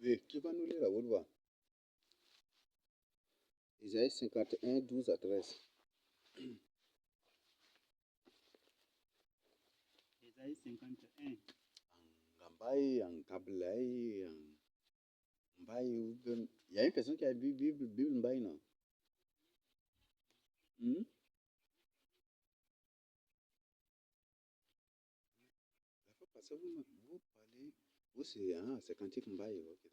Oui, qui va nous lire la voix? Isaïe 51, 12 à 13. Isaïe 51. Ngambai, en Kablai, en Mbai. Il y a une personne qui a vu Bible Mbai, non? Hmm? La fois passée, vous parlez. Vous, c'est Cantique Mbai. Ok.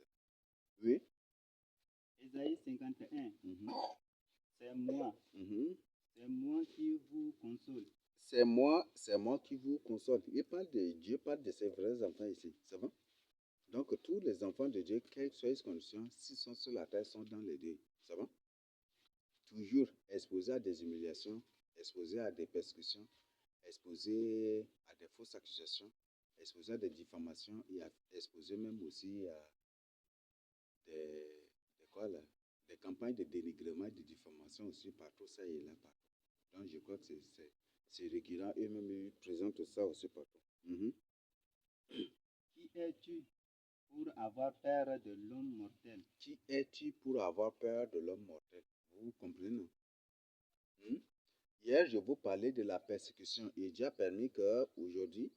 Oui? Isaïe 51. Mhm. C'est moi. Mhm. C'est moi qui vous console. C'est moi qui vous console. Dieu parle de ses vrais enfants ici. Ça va? Donc, tous les enfants de Dieu, quelles que soient les conditions, s'ils sont sur la terre, sont dans les deux. Ça va? Toujours exposés à des humiliations, exposés à des persécutions, exposés à des fausses accusations, exposés à des diffamations et exposés même aussi à quoi là, des campagnes de dénigrement et de diffamation aussi partout, ça et là, partout. Donc je crois que c'est récurrent, eux-mêmes ils présentent ça aussi partout. Mhm. Qui es-tu pour avoir peur de l'homme mortel? Qui es-tu pour avoir peur de l'homme mortel? Vous comprenez? Hmm? Hier, je vous parlais de la persécution et Dieu a permis qu'aujourd'hui,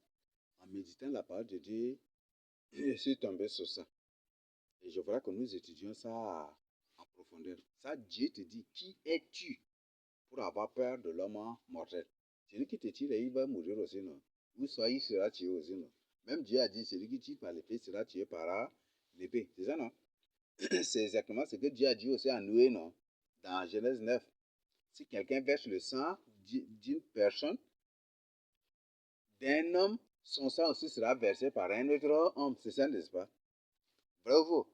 en méditant la parole de Dieu, je suis tombé sur ça. Et je voudrais que nous étudions ça en profondeur. Ça, Dieu te dit, qui es-tu pour avoir peur de l'homme mortel? Celui qui te tire, il va mourir aussi, non? Ou soit il sera tué aussi, non? Même Dieu a dit, celui qui tire par l'épée sera tué par l'épée. C'est ça, non? C'est exactement ce que Dieu a dit aussi à Noé, non? Dans Genèse 9. Si quelqu'un verse le sang d'une personne, d'un homme, son sang aussi sera versé par un autre homme. C'est ça, n'est-ce pas? Bravo.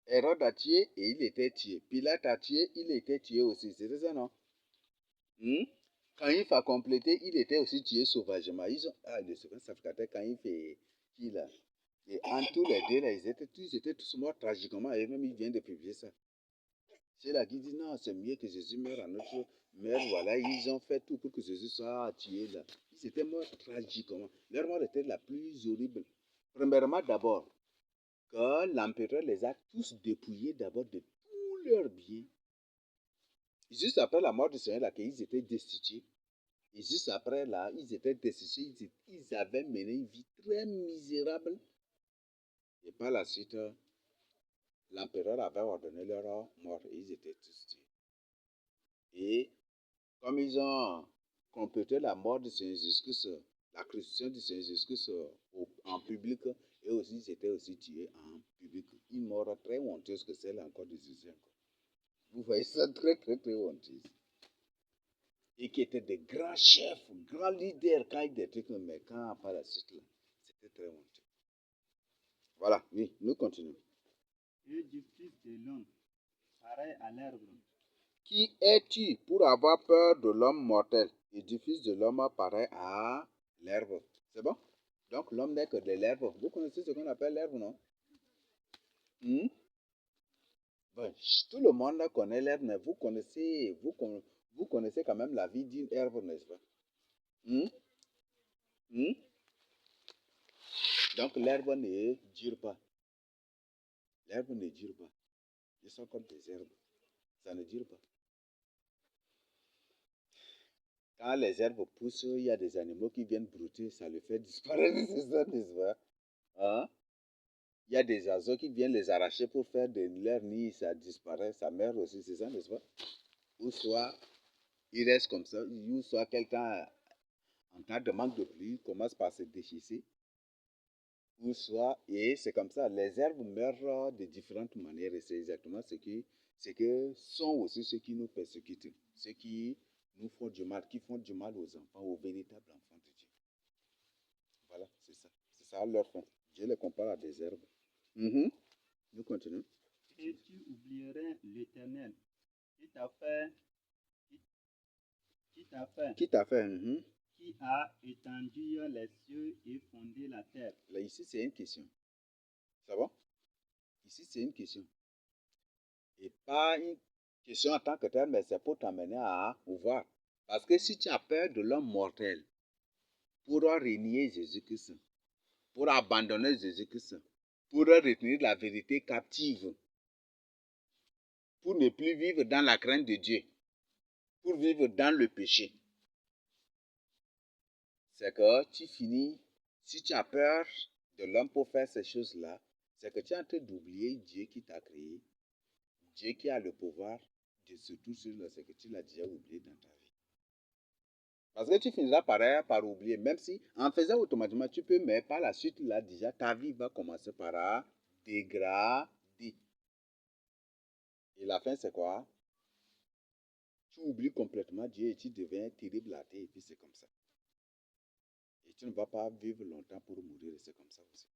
Hérode a tué et il était tué. Pilate a tué, il était tué aussi. C'est ça, non? Hmm? Quand il a complété, il était aussi tué sauvagement. Le second sacrificateur, quand il fait qui là? Et en tous les deux, là, ils étaient tous morts tragiquement. Et même, il vient de publier ça. C'est là qui dit non, c'est mieux que Jésus meure à notre mère. Voilà, ils ont fait tout pour que Jésus soit tué là. Ils étaient morts tragiquement. Leur mort était la plus horrible. Premièrement, d'abord, que l'empereur les a tous dépouillés d'abord de tous leurs biens. Juste après la mort du Seigneur, là, qu'ils étaient destitués. Et juste après, là, ils étaient destitués. Ils avaient mené une vie très misérable. Et par la suite, l'empereur avait ordonné leur mort et ils étaient tous tués. Et comme ils ont complété la mort du Seigneur Jésus-Christ, la crucifixion du Seigneur Jésus-Christ en public, et aussi ils étaient aussi tués en public. Une mort très honteuse que celle encore de Jésus. Vous voyez ça très très très honteuse. Et qui étaient des grands chefs, grands leaders quand ils étaient trucs, mais quand par la suite, c'était très honteux. Voilà, oui, nous continuons. Et du fils de l'homme, pareil à l'herbe. Qui es-tu pour avoir peur de l'homme mortel et du fils de l'homme pareil à l'herbe? C'est bon? Donc l'homme n'est que de l'herbe. Vous connaissez ce qu'on appelle l'herbe, non? Hmm? Bon, tout le monde connaît l'herbe, mais vous connaissez quand même la vie d'une herbe, n'est-ce pas? Hmm? Hmm? Donc l'herbe ne dure pas. L'herbe ne dure pas. Ils sont comme des herbes. Ça ne dure pas. Quand les herbes poussent, il y a des animaux qui viennent brouter, ça le fait disparaître, c'est ça, n'est-ce pas? Hein? Il y a des oiseaux qui viennent les arracher pour faire de leur nid, ça disparaît, ça meurt aussi, c'est ça, n'est-ce pas? Ou soit, il reste comme ça, ou soit quelqu'un, en cas de manque de pluie, commence par se déchisser, ou soit, et c'est comme ça, les herbes meurent de différentes manières, et c'est exactement ce que sont aussi ceux qui nous persécutent, ceux qui nous font du mal, qui font du mal aux enfants, aux véritables enfants de Dieu. Voilà, c'est ça leur fin. Dieu les compare à des herbes. Mhm. Nous continuons. Et tu oublierais l'Éternel qui t'a fait, qui, qui t'a fait, Qui t'a fait? Mhm. qui a étendu les cieux et fondé la terre. Là, ici, c'est une question. Ça va? Ici, c'est une question. Et pas une question en tant que telle, mais c'est pour t'amener à voir. Parce que si tu as peur de l'homme mortel, pour renier Jésus-Christ, pour abandonner Jésus-Christ, pour retenir la vérité captive, pour ne plus vivre dans la crainte de Dieu, pour vivre dans le péché. C'est que tu finis, si tu as peur de l'homme pour faire ces choses-là, c'est que tu es en train d'oublier Dieu qui t'a créé, Dieu qui a le pouvoir de tout sur ce que tu l'as déjà oublié dans ta vie. Parce que tu finiras par oublier, même si en faisant automatiquement, tu peux, mais par la suite, là, déjà, ta vie va commencer par dégrader. Et la fin, c'est quoi? Tu oublies complètement Dieu et tu deviens terrible à terre, et puis c'est comme ça. Et tu ne vas pas vivre longtemps pour mourir, et c'est comme ça aussi.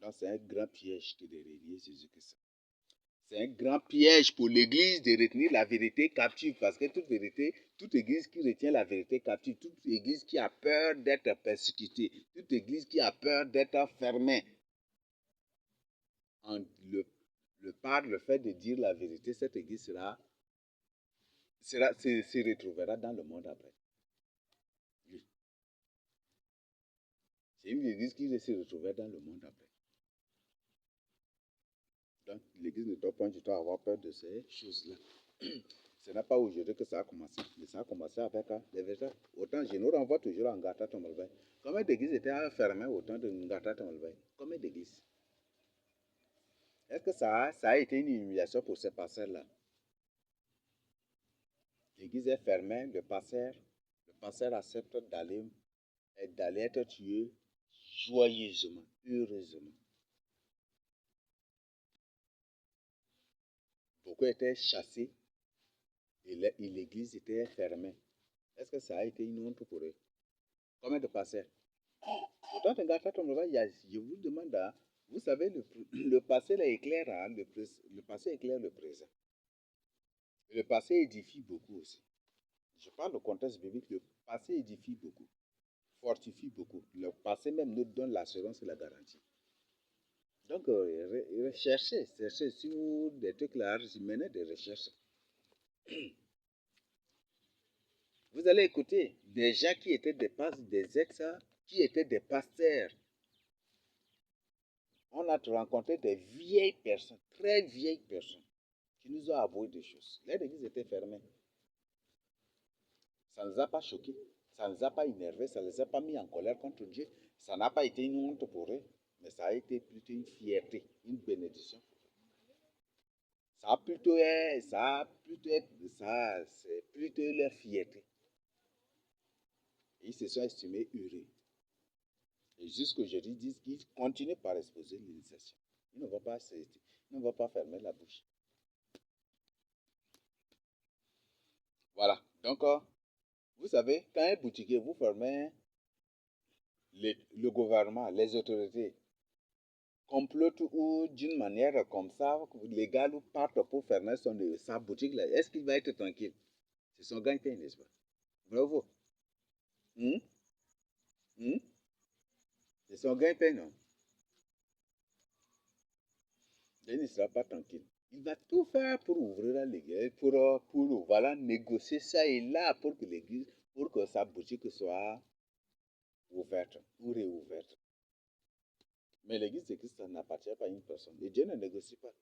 Donc, c'est un grand piège que de renier Jésus-Christ. C'est un grand piège pour l'Église de retenir la vérité captive, parce que toute Église qui retient la vérité captive, toute Église qui a peur d'être persécutée, toute Église qui a peur d'être fermée, par le fait de dire la vérité, cette Église se retrouvera dans le monde après. Oui. C'est une Église qui se retrouvera dans le monde après. Donc, l'Église ne doit pas du tout avoir peur de ces choses-là. Ce n'est pas aujourd'hui que ça a commencé. Mais ça a commencé avec les véritables. Autant, je nous renvoie toujours à Ngata Tomolvay. Combien d'églises étaient fermées au temps de Ngata Tomolvay? Combien d'églises? Est-ce que ça a été une humiliation pour ces pasteurs-là? L'église est fermée, le pasteur accepte d'aller être tué joyeusement, heureusement. Beaucoup étaient chassés et l'église était fermée. Est-ce que ça a été une honte pour eux? Combien de pasteurs? Pourtant, je vous demande, vous savez, le passé éclaire, le passé éclaire le présent. Le passé édifie beaucoup aussi. Je parle du contexte biblique, le passé édifie beaucoup, fortifie beaucoup. Le passé même nous donne l'assurance et la garantie. Donc, recherchez, si vous des trucs là, menez des recherches. Vous allez écouter des gens qui étaient qui étaient des pasteurs. On a rencontré des vieilles personnes, très vieilles personnes, qui nous ont avoué des choses. L'église était fermée. Ça ne nous a pas choqués, ça ne nous a pas énervés, ça ne les a pas mis en colère contre Dieu. Ça n'a pas été une honte pour eux, mais ça a été plutôt une fierté, une bénédiction. C'est plutôt leur fierté. Ils se sont estimés heureux. Et jusqu'aujourd'hui, ils disent qu'ils continuent par exposer l'initiation. Ils ne vont pas fermer la bouche. Voilà. Donc, vous savez, quand un boutiquier vous fermez, le gouvernement, les autorités, complotent ou d'une manière comme ça, légale, ou partent pour fermer sa boutique, là, est-ce qu'il va être tranquille? C'est son gagne-pain, n'est-ce pas? Bravo. C'est son gagne-pain, non? Il ne sera pas tranquille. Il va tout faire pour ouvrir l'église, pour voilà, négocier ça et là pour que l'église, pour que sa boutique soit ouverte ou réouverte. Mais l'église de Christ n'appartient pas à une personne. Et Dieu ne négocie pas.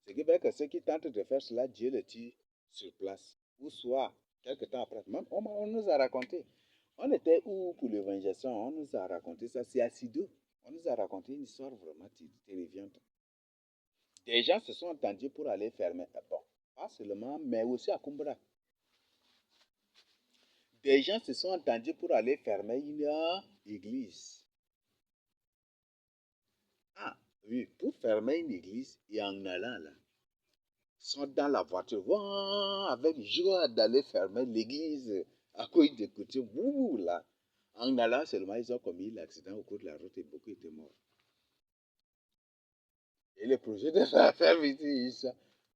Ce qui fait que ceux qui tentent de faire cela, Dieu le tue sur place. Ou soit, quelque temps après, même on nous a raconté. On était où pour l'évangélisation? On nous a raconté ça. C'est à Sido. On nous a raconté une histoire vraiment terrifiante. Des gens se sont entendus pour aller fermer. Bon, pas seulement, mais aussi à Kumbra. Des gens se sont entendus pour aller fermer une église. Ah, oui, pour fermer une église et en allant là, ils sont dans la voiture, avec joie d'aller fermer l'église à cause de coutumes. Là. En allant seulement, ils ont commis l'accident au cours de la route et beaucoup étaient morts. Et le projet de faire visiter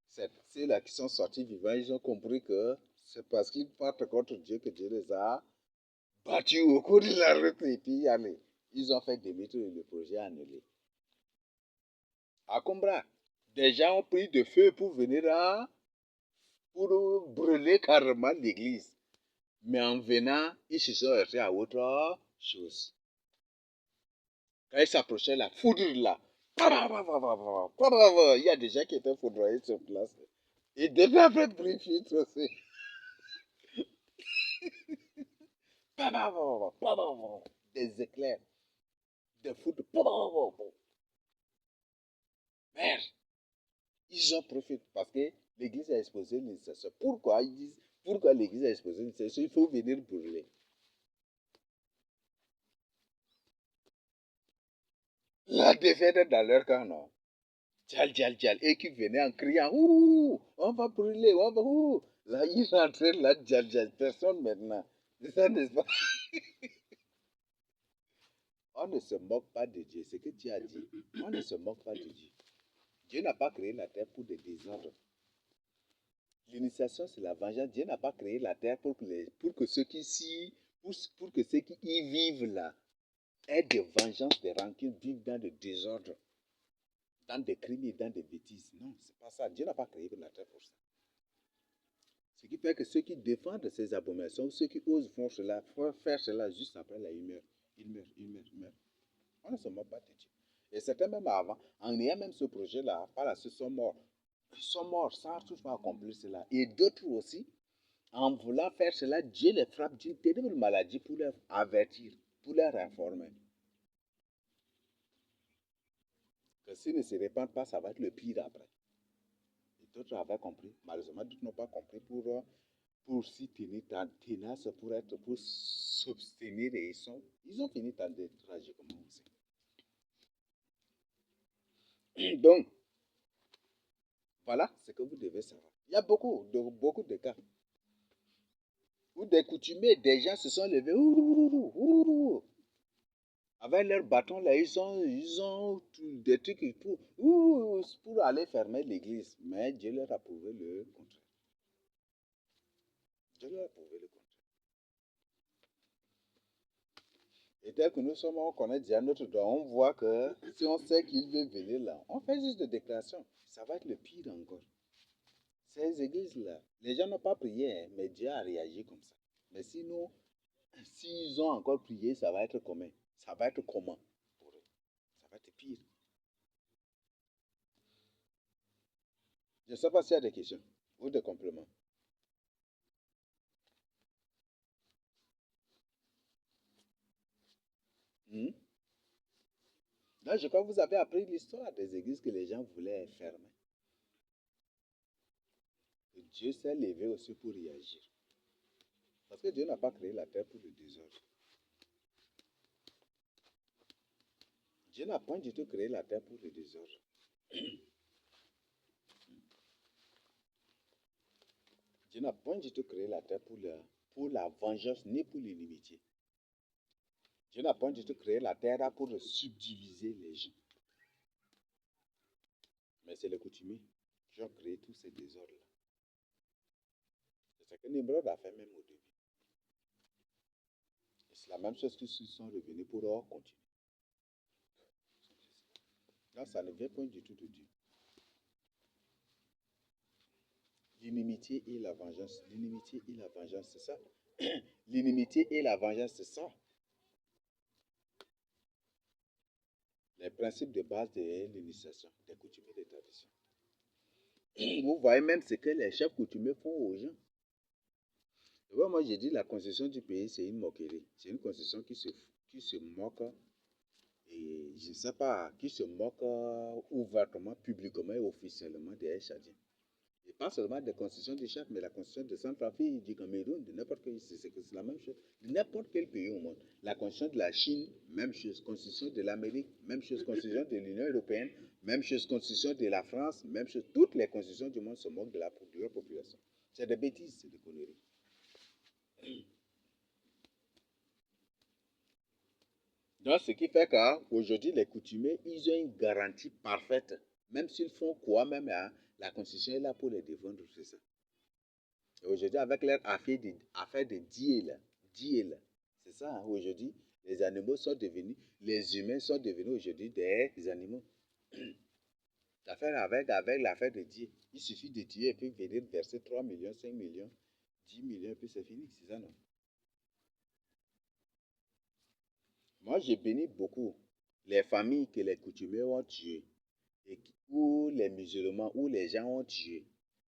ceux-là qui sont sortis vivants, ils ont compris que c'est parce qu'ils partent contre Dieu que Dieu les a battus au cours de la route et puis allez, ils ont fait demi-tour et le projet annulé. À Combra, des gens ont pris de feu pour venir pour brûler carrément l'église. Mais en venant, ils se sont heurtés à autre chose. Quand il s'approchait, la foudre là. Il y a des gens qui étaient foudroyés sur place. Et depuis après, pris filtre aussi. Des éclairs, des foudres. Merde. Ils en profitent parce que l'église a exposé l'initiation. Pourquoi ils disent, pourquoi l'église a exposé l'initiation? Il faut venir brûler. La défaite dans leur camp, non. Djal, djal, djal. Et qui venaient en criant, ouh, on va brûler, on va, ouh. Là, ils rentraient là, djal, djal. Personne maintenant. C'est ça, n'est-ce pas? On ne se moque pas de Dieu. C'est ce que Dieu a dit. On ne se moque pas de Dieu. Dieu n'a pas créé la terre pour des désordres. L'initiation, c'est la vengeance. Dieu n'a pas créé la terre pour que ceux qui pour que ceux qui y vivent là aient des vengeances, des rancunes, vivent dans le désordre, dans des crimes et dans des bêtises. Non, c'est pas ça. Dieu n'a pas créé la terre pour ça. Ce qui fait que ceux qui défendent ces abominations, ceux qui osent faire cela juste après là, ils meurent. Ils meurent, ils meurent, ils meurent. On ne se moque pas de Dieu. Et certains même avant, en ayant même ce projet-là, par la suite sont morts. Ils sont morts sans toutefois accomplir cela. Et d'autres aussi, en voulant faire cela, Dieu les frappe d'une terrible maladie pour les avertir, pour les informer. Que s'ils ne se répandent pas, ça va être le pire après. Et d'autres avaient compris. Malheureusement, d'autres n'ont pas compris pour s'y tenir tenace, pour s'obtenir et ils ont fini tragiquement aussi. Donc, voilà ce que vous devez savoir. Il y a beaucoup de cas où des coutumiers, des gens se sont levés, avec leur bâton là, ils ont des trucs pour aller fermer l'église. Mais Dieu leur a prouvé le contraire. Dieu leur a prouvé le contraire. Et tel que nous sommes, on connaît déjà notre droit. On voit que si on sait qu'il veut venir là, on fait juste des déclarations. Ça va être le pire encore. Ces églises-là, les gens n'ont pas prié, hein, mais Dieu a réagi comme ça. Mais sinon, s'ils ont encore prié, ça va être comment? Ça va être comment pour eux? Ça va être pire. Je ne sais pas s'il y a des questions ou des compléments. Hmm? Là, je crois que vous avez appris l'histoire des églises que les gens voulaient fermer. Et Dieu s'est levé aussi pour réagir. Parce que Dieu n'a pas créé la terre pour le désordre. Dieu n'a pas du tout créé la terre pour le désordre. Dieu n'a pas du tout créé la terre pour la vengeance ni pour l'inimitié. Dieu n'a pas du tout créé la terre pour subdiviser les gens. Mais c'est les coutumiers qui ont créé tous ces désordres-là. C'est ce que Nimrod a fait même au début. Et c'est la même chose qu'ils sont revenus pour continuer. Donc ça ne vient pas du tout de Dieu. L'inimitié et la vengeance. L'inimitié et la vengeance, c'est ça. L'inimitié et la vengeance, c'est ça. Les principes de base de l'initiation, des coutumes et des traditions. Vous voyez même ce que les chefs coutumiers font aux gens. Moi, j'ai dit la constitution du pays, c'est une moquerie. C'est une constitution qui se moque, et je ne sais pas, qui se moque ouvertement, publiquement et officiellement des Tchadiens. Et pas seulement des constitutions du Tchad, mais la constitution de Centrafrique, du Cameroun, de n'importe quel pays, c'est la même chose. De n'importe quel pays au monde. La constitution de la Chine, même chose. Constitution de l'Amérique, même chose. Constitution de l'Union européenne, même chose. Constitution de la France, même chose. Toutes les constitutions du monde se moquent de leur population. C'est des bêtises, c'est des conneries. Donc, ce qui fait qu'aujourd'hui, les coutumiers, ils ont une garantie parfaite. Même s'ils font quoi, même la Constitution est là pour les défendre, c'est ça. Et aujourd'hui, avec leur affaire de deal, c'est ça, hein, aujourd'hui, les animaux sont devenus, les humains sont devenus aujourd'hui des animaux. Avec l'affaire de deal, il suffit de tuer et puis venir verser 3 millions, 5 millions, 10 millions, et puis c'est fini, c'est ça, non? Moi, j'ai béni beaucoup les familles que les coutumiers ont tuées, ou les musulmans, ou les gens ont tué,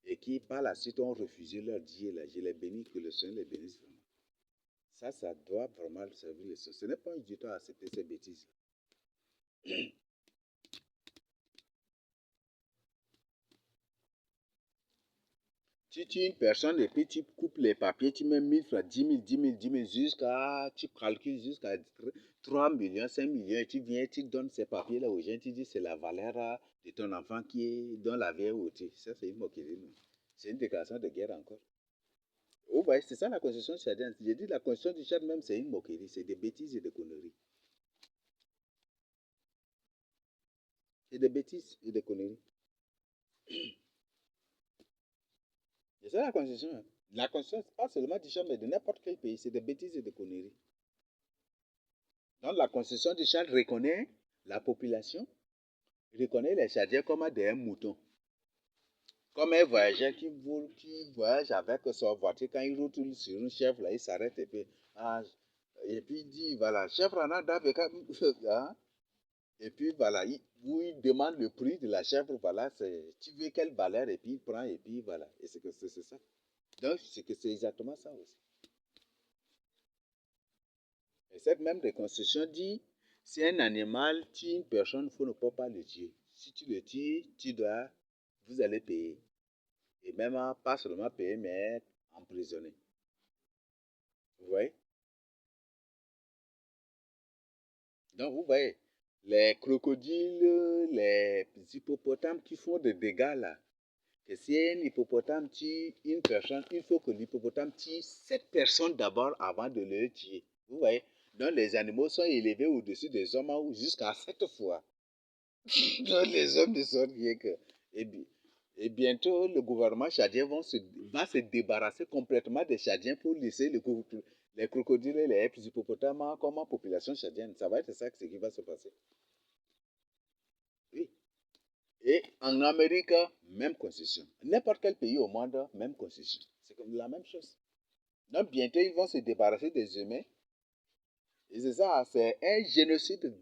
et qui par la suite ont refusé leur Dieu, là, je les bénis, que le Seigneur les bénisse vraiment. Ça doit vraiment servir le Seigneur. Ce n'est pas du tout à accepter ces bêtises. Tu tues une personne et puis tu coupes les papiers, tu mets 1000 francs, 10 000, 10 000, 10 000, jusqu'à, tu calcules jusqu'à 3 millions, 5 millions, et tu viens, tu donnes ces papiers-là aux gens, tu dis c'est la valeur de ton enfant qui est dans la vie ôtée. Ça, c'est une moquerie. C'est une déclaration de guerre encore. Vous voyez, c'est ça la constitution tchadienne. J'ai dit la constitution du Tchad même, c'est une moquerie, c'est des bêtises et des conneries. C'est des bêtises et des conneries. C'est ça la constitution. Hein. La constitution, c'est pas seulement du Tchad, mais de n'importe quel pays. C'est des bêtises et des conneries. Donc la constitution du Tchad reconnaît la population, reconnaît les Tchadiens comme des moutons. Comme un voyageur qui voyage avec son voiture, quand il roule sur une chèvre, là, il s'arrête et puis, il dit, voilà, chèvre en a hein? Et puis voilà, il demande le prix de la chèvre, voilà, tu veux quelle valeur, et puis il prend, et puis voilà. Et c'est ça. Donc, c'est exactement ça aussi. Et cette même reconstruction dit, si un animal tue une personne, il ne faut pas le tuer. Si tu le tues, vous allez payer. Et même pas seulement payer, mais être emprisonné. Vous voyez? Donc, vous voyez, les crocodiles, les hippopotames qui font des dégâts là, que si un hippopotame tue une personne, il faut que l'hippopotame tue 7 personnes d'abord avant de le tuer. Vous voyez? Donc, les animaux sont élevés au-dessus des hommes jusqu'à 7 fois. Donc, les hommes ne sont rien que. Et bientôt, le gouvernement tchadien va se débarrasser complètement des Tchadiens pour laisser les crocodiles et les hippopotames comme population tchadienne. Ça va être ça ce qui va se passer. Oui. Et en Amérique, même constitution. N'importe quel pays au monde, même constitution. C'est comme la même chose. Donc bientôt, ils vont se débarrasser des humains. Et c'est ça, c'est un génocide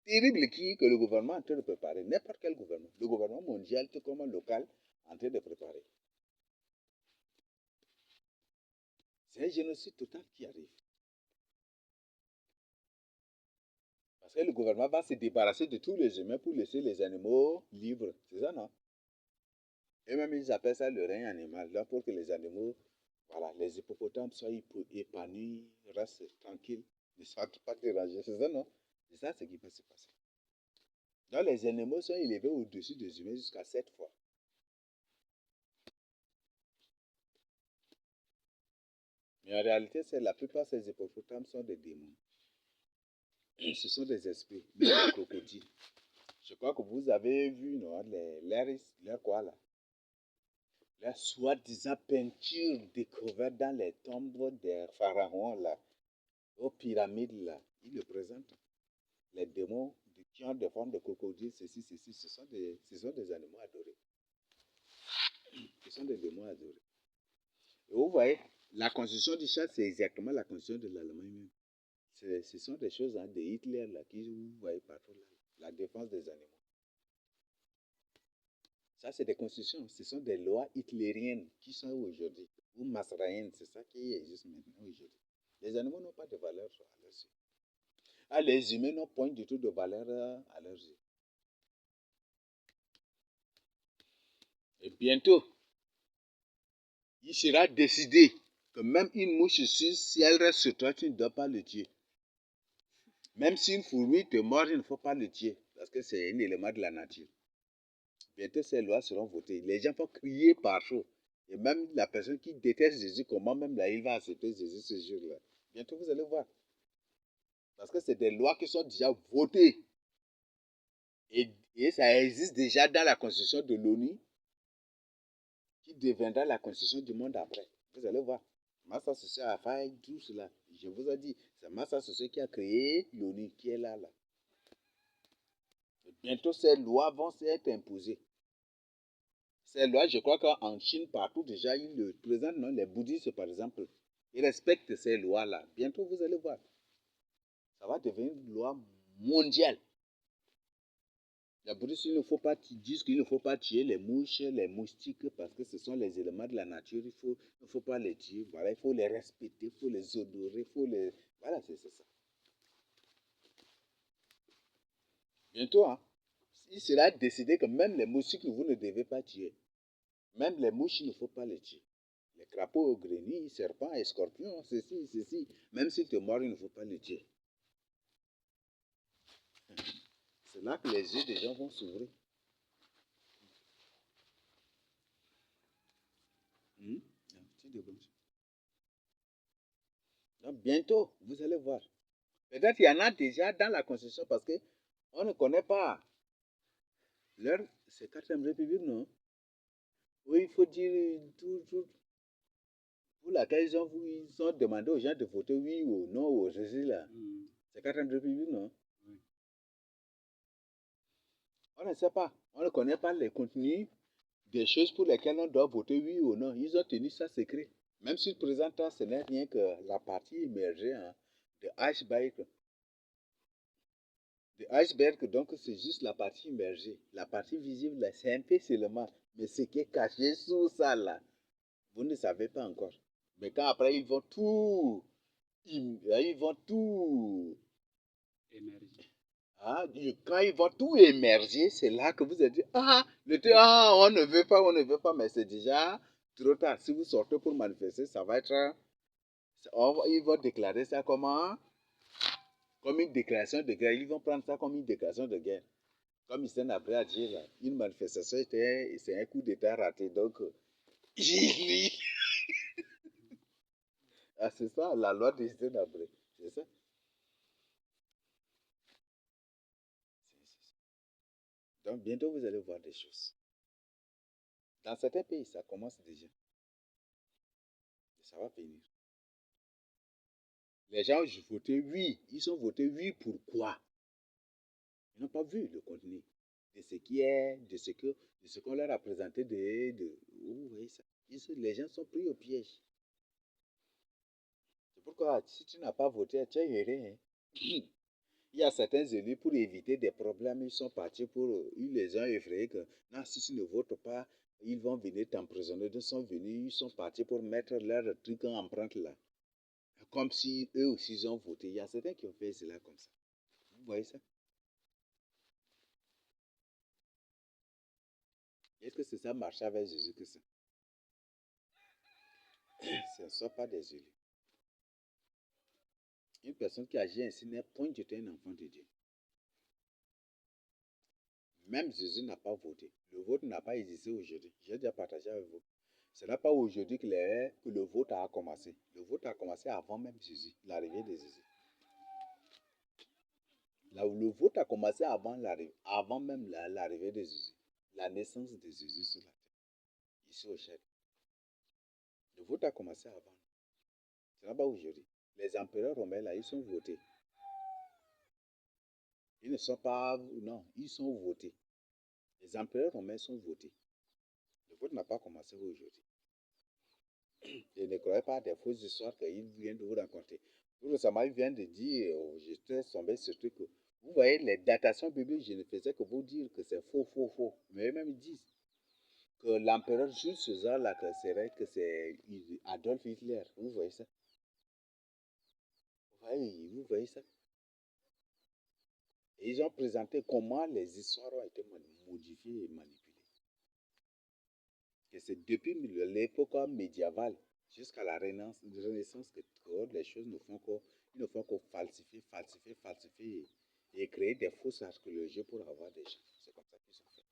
terrible que le gouvernement est en train de préparer. N'importe quel gouvernement. Le gouvernement mondial, tout comme local, est en train de préparer. C'est un génocide total qui arrive. Parce que le gouvernement va se débarrasser de tous les humains pour laisser les animaux libres. C'est ça, non? Et même ils appellent ça le règne animal. Donc pour que les animaux, voilà, les hippopotames soient épanouis, restent tranquilles, ne soient pas dérangés. C'est ça, non? C'est ça ce qui va se passer. Donc les animaux sont élevés au-dessus des humains jusqu'à 7 fois. Mais en réalité, la plupart de ces hippopotames sont des démons. Ce sont des esprits, même les crocodiles. Je crois que vous avez vu, non, les quoi là? La soi-disant peinture découverte dans les tombes des pharaons là, aux pyramides là, ils le présentent. Les démons qui ont des formes de crocodile, ce sont des animaux adorés. Ce sont des démons adorés. Et vous voyez, la constitution du Tchad, c'est exactement la constitution de l'Allemagne même. Ce sont des choses de Hitler là, qui vous voyez partout là, la défense des animaux. Ça, c'est des constitutions, ce sont des lois hitlériennes qui sont aujourd'hui, ou masraïennes, c'est ça qui existe maintenant aujourd'hui. Les animaux n'ont pas de valeur à leurs yeux. Les humains n'ont point du tout de valeur à leurs yeux. Et bientôt, il sera décidé que même une mouche suisse, si elle reste sur toi, tu ne dois pas le tuer. Même si une fourmi te mord, il ne faut pas le tuer, parce que c'est un élément de la nature. Bientôt, ces lois seront votées. Les gens vont crier partout. Et même la personne qui déteste Jésus, comment même là, il va accepter Jésus ce jour-là. Bientôt, vous allez voir. Parce que c'est des lois qui sont déjà votées. Et ça existe déjà dans la constitution de l'ONU, qui deviendra la constitution du monde après. Vous allez voir. Massa Sosé a fait tout cela. Je vous ai dit, c'est Massa Sosé qui a créé l'ONU, qui est là. Et bientôt, ces lois vont être imposées. Ces lois, je crois qu'en Chine, partout déjà, ils le présentent, non? Les bouddhistes, par exemple, ils respectent ces lois-là. Bientôt, vous allez voir. Ça va devenir une loi mondiale. Les bouddhistes, ils disent qu'il ne faut pas tuer les mouches, les moustiques, parce que ce sont les éléments de la nature. Il ne faut pas les tuer. Voilà, il faut les respecter, il faut les honorer, il faut les... Voilà, c'est ça. Bientôt, hein, il sera décidé que même les moustiques, vous ne devez pas tuer. Même les mouches, il ne faut pas les tuer. Les crapauds, grenouilles, serpents et scorpions, ceci. Même s'ils te mordent, il ne faut pas les tuer. C'est là que les yeux des gens vont s'ouvrir. Donc bientôt, vous allez voir. Peut-être qu'il y en a déjà dans la Constitution parce qu'on ne connaît pas leur... C'est 4e République, non? Oui, il faut dire tout pour laquelle ils ont demandé aux gens de voter oui ou non ou ceci là. C'est 4e République, non? On ne sait pas. On ne connaît pas les contenus des choses pour lesquelles on doit voter oui ou non. Ils ont tenu ça secret. Même si le présentant, ce n'est rien que la partie immergée hein, de iceberg. De iceberg, donc c'est juste la partie immergée. La partie visible, là, c'est un peu seulement. Mais ce qui est caché sous ça, là, vous ne savez pas encore. Mais quand après, ils vont tout émerger. ah, quand ils vont tout émerger, c'est là que vous allez dire, on ne veut pas, mais c'est déjà trop tard. Si vous sortez pour manifester, ça va être, ils vont déclarer ça comme une déclaration de guerre. Ils vont prendre ça comme une déclaration de guerre. Comme Hissène Habré a dit, là, une manifestation, c'est un coup d'état raté. Donc, c'est ça, la loi de Hissène Habré. C'est ça. Donc, bientôt, vous allez voir des choses. Dans certains pays, ça commence déjà. Ça va venir. Les gens ont voté oui. Ils ont voté oui pourquoi? Ils n'ont pas vu le contenu de ce qui est, de ce qu'on leur a présenté vous voyez ça. Les gens sont pris au piège. C'est pourquoi si tu n'as pas voté, tu es erré. Hein. Il y a certains élus pour éviter des problèmes, ils sont partis ils les ont effrayés que non, si tu ne votes pas, ils vont venir t'emprisonner. Ils sont venus, ils sont partis pour mettre leur truc en empreinte là. Comme si eux aussi ils ont voté. Il y a certains qui ont fait cela comme ça. Vous voyez ça? Est-ce que c'est ça marcher avec Jésus que ça? Ce ne sont pas des élus. Une personne qui agit ainsi n'est point du tout un enfant de Dieu. Même Jésus n'a pas voté. Le vote n'a pas existé aujourd'hui. J'ai déjà partagé avec vous. Ce n'est pas aujourd'hui que le vote a commencé. Le vote a commencé avant même Jésus, l'arrivée de Jésus. Là où le vote a commencé avant même l'arrivée de Jésus. La naissance de Jésus sur la terre. Ici au chef. Le vote a commencé avant. Ce n'est pas aujourd'hui. Les empereurs romains, là, ils sont votés. Ils ne sont pas... Non, ils sont votés. Les empereurs romains sont votés. Le vote n'a pas commencé aujourd'hui. Et ne croyez pas à des fausses histoires qu'il vient de vous raconter. Tout récemment, il vient de dire, j'étais tombé sur ce truc. Vous voyez, les datations bibliques, je ne faisais que vous dire que c'est faux. Mais eux-mêmes ils disent que l'empereur Jules César, là, que c'est Adolf Hitler. Vous voyez ça? Vous voyez ça? Et ils ont présenté comment les histoires ont été modifiées et manipulées. Et c'est depuis l'époque médiévale jusqu'à la Renaissance que les choses ne font que falsifier et créer des fausses archéologies pour avoir des gens. C'est comme ça qu'ils ont fait.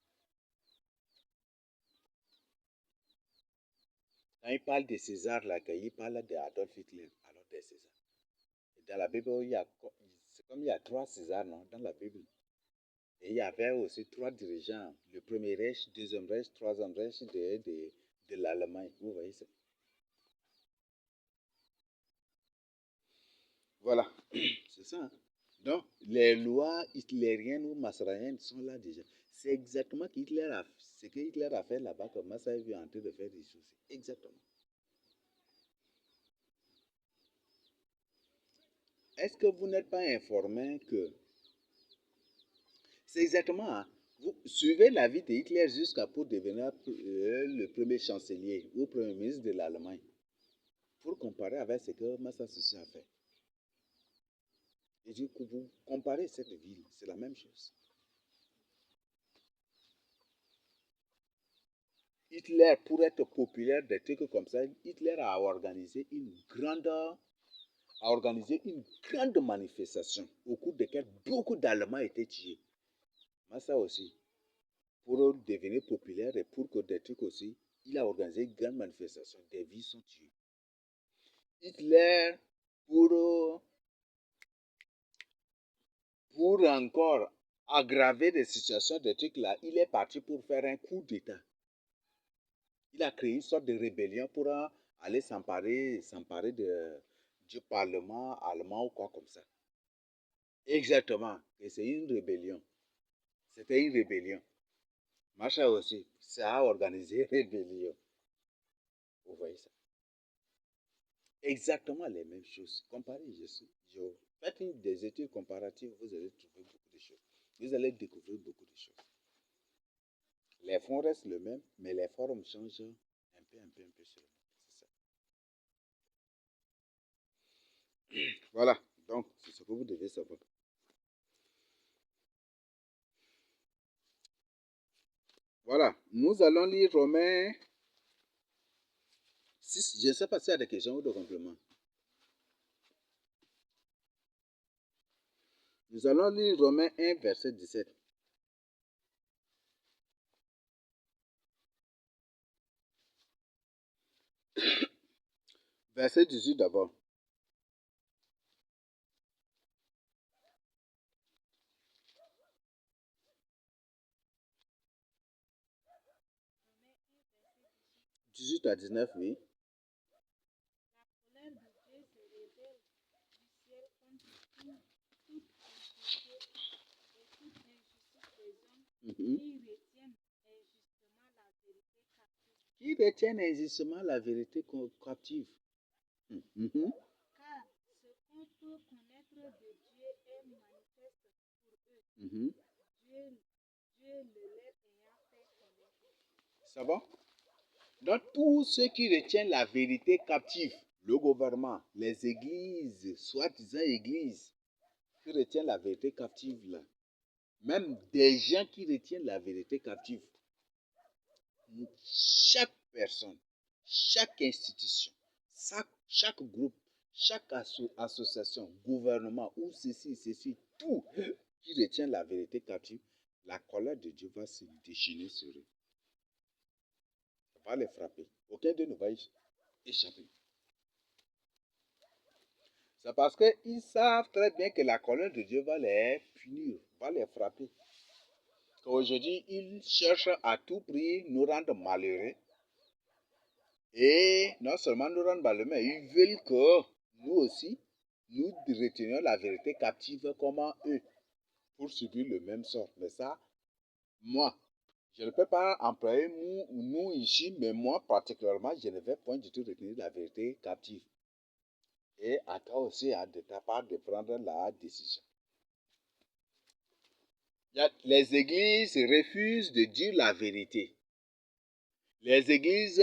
Quand il parle de César, là, il parle d'Adolf Hitler, alors de César. Et dans la Bible, c'est comme il y a 3 Césars non, dans la Bible. Et il y avait aussi 3 dirigeants. Le premier Reich, deuxième Reich, troisième Reich de l'Allemagne. Vous voyez ça? Voilà, c'est ça. Hein. Donc, les lois hitlériennes ou masraïennes sont là déjà. C'est exactement ce que Hitler a fait là-bas que Massa est en train de faire des choses. Exactement. Est-ce que vous n'êtes pas informé que c'est exactement, hein, Vous suivez la vie de Hitler jusqu'à pour devenir le premier chancelier ou premier ministre de l'Allemagne. Pour comparer avec ce que Massachusetts a fait. Et du coup, vous comparez cette ville, c'est la même chose. Hitler, pour être populaire, des trucs comme ça, Hitler a organisé une grande manifestation au cours de laquelle beaucoup d'Allemands étaient tués. Mais ça aussi, pour devenir populaire et pour que des trucs aussi, il a organisé une grande manifestation. Des vies sont tuées. Hitler, pour encore aggraver des situations, des trucs là, il est parti pour faire un coup d'État. Il a créé une sorte de rébellion pour aller s'emparer du Parlement allemand ou quoi comme ça. Exactement. Et c'est une rébellion. C'était une rébellion. Macha aussi, ça a organisé une rébellion. Vous voyez ça? Exactement les mêmes choses. Comparez, faites des études comparatives, vous allez trouver beaucoup de choses. Vous allez découvrir beaucoup de choses. Les fonds restent les mêmes, mais les formes changent un peu sur le monde. C'est ça. Voilà, donc c'est ce que vous devez savoir. Voilà, nous allons lire Romains 6. Je ne sais pas s'il y a des questions ou des compléments. Nous allons lire Romains 1, verset 17. Verset 18 d'abord. « 18 à 19, oui. La colère de Dieu se révèle du ciel contre toute impiété et toute injustice des hommes qui retiennent injustement la vérité captive. Qui retiennent injustement la vérité captive. Car ce qu'on peut connaître de Dieu est manifeste pour eux. Dieu le leur ayant fait connaître. Ça va? Donc, tous ceux qui retiennent la vérité captive, le gouvernement, les églises, soi-disant églises, qui retiennent la vérité captive là, même des gens qui retiennent la vérité captive, chaque personne, chaque institution, chaque groupe, chaque association, gouvernement ou ceci, tout qui retient la vérité captive, la colère de Dieu va se déchaîner sur eux. Ça va les frapper. Aucun d'eux ne va échapper. C'est parce qu'ils savent très bien que la colère de Dieu va les punir, va les frapper. Aujourd'hui, ils cherchent à tout prix nous rendre malheureux. Et non seulement nous rendre malheureux, mais ils veulent que nous aussi, nous retenions la vérité captive comme eux, pour subir le même sort. Mais ça, moi, je ne peux pas employer nous ici, mais moi particulièrement, je ne vais point du tout retenir la vérité captive. Et à toi aussi, de ta part, de prendre la décision. Les églises refusent de dire la vérité. Les églises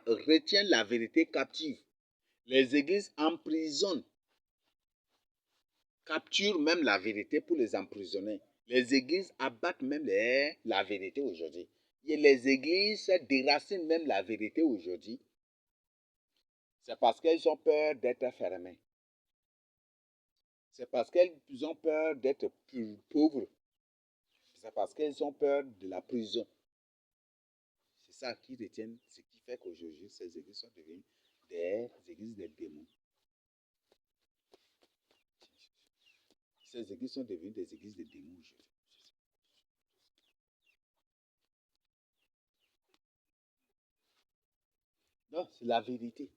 retiennent la vérité captive. Les églises emprisonnent, capturent même la vérité pour les emprisonner. Les églises abattent même la vérité aujourd'hui. Et les églises déracinent même la vérité aujourd'hui. C'est parce qu'elles ont peur d'être fermées. C'est parce qu'elles ont peur d'être pauvres. C'est parce qu'elles ont peur de la prison. C'est ça qui retient, ce qui fait qu'aujourd'hui, ces églises sont devenues des églises des démons. Ces églises sont devenues des églises des démons aujourd'hui. Non, c'est la vérité.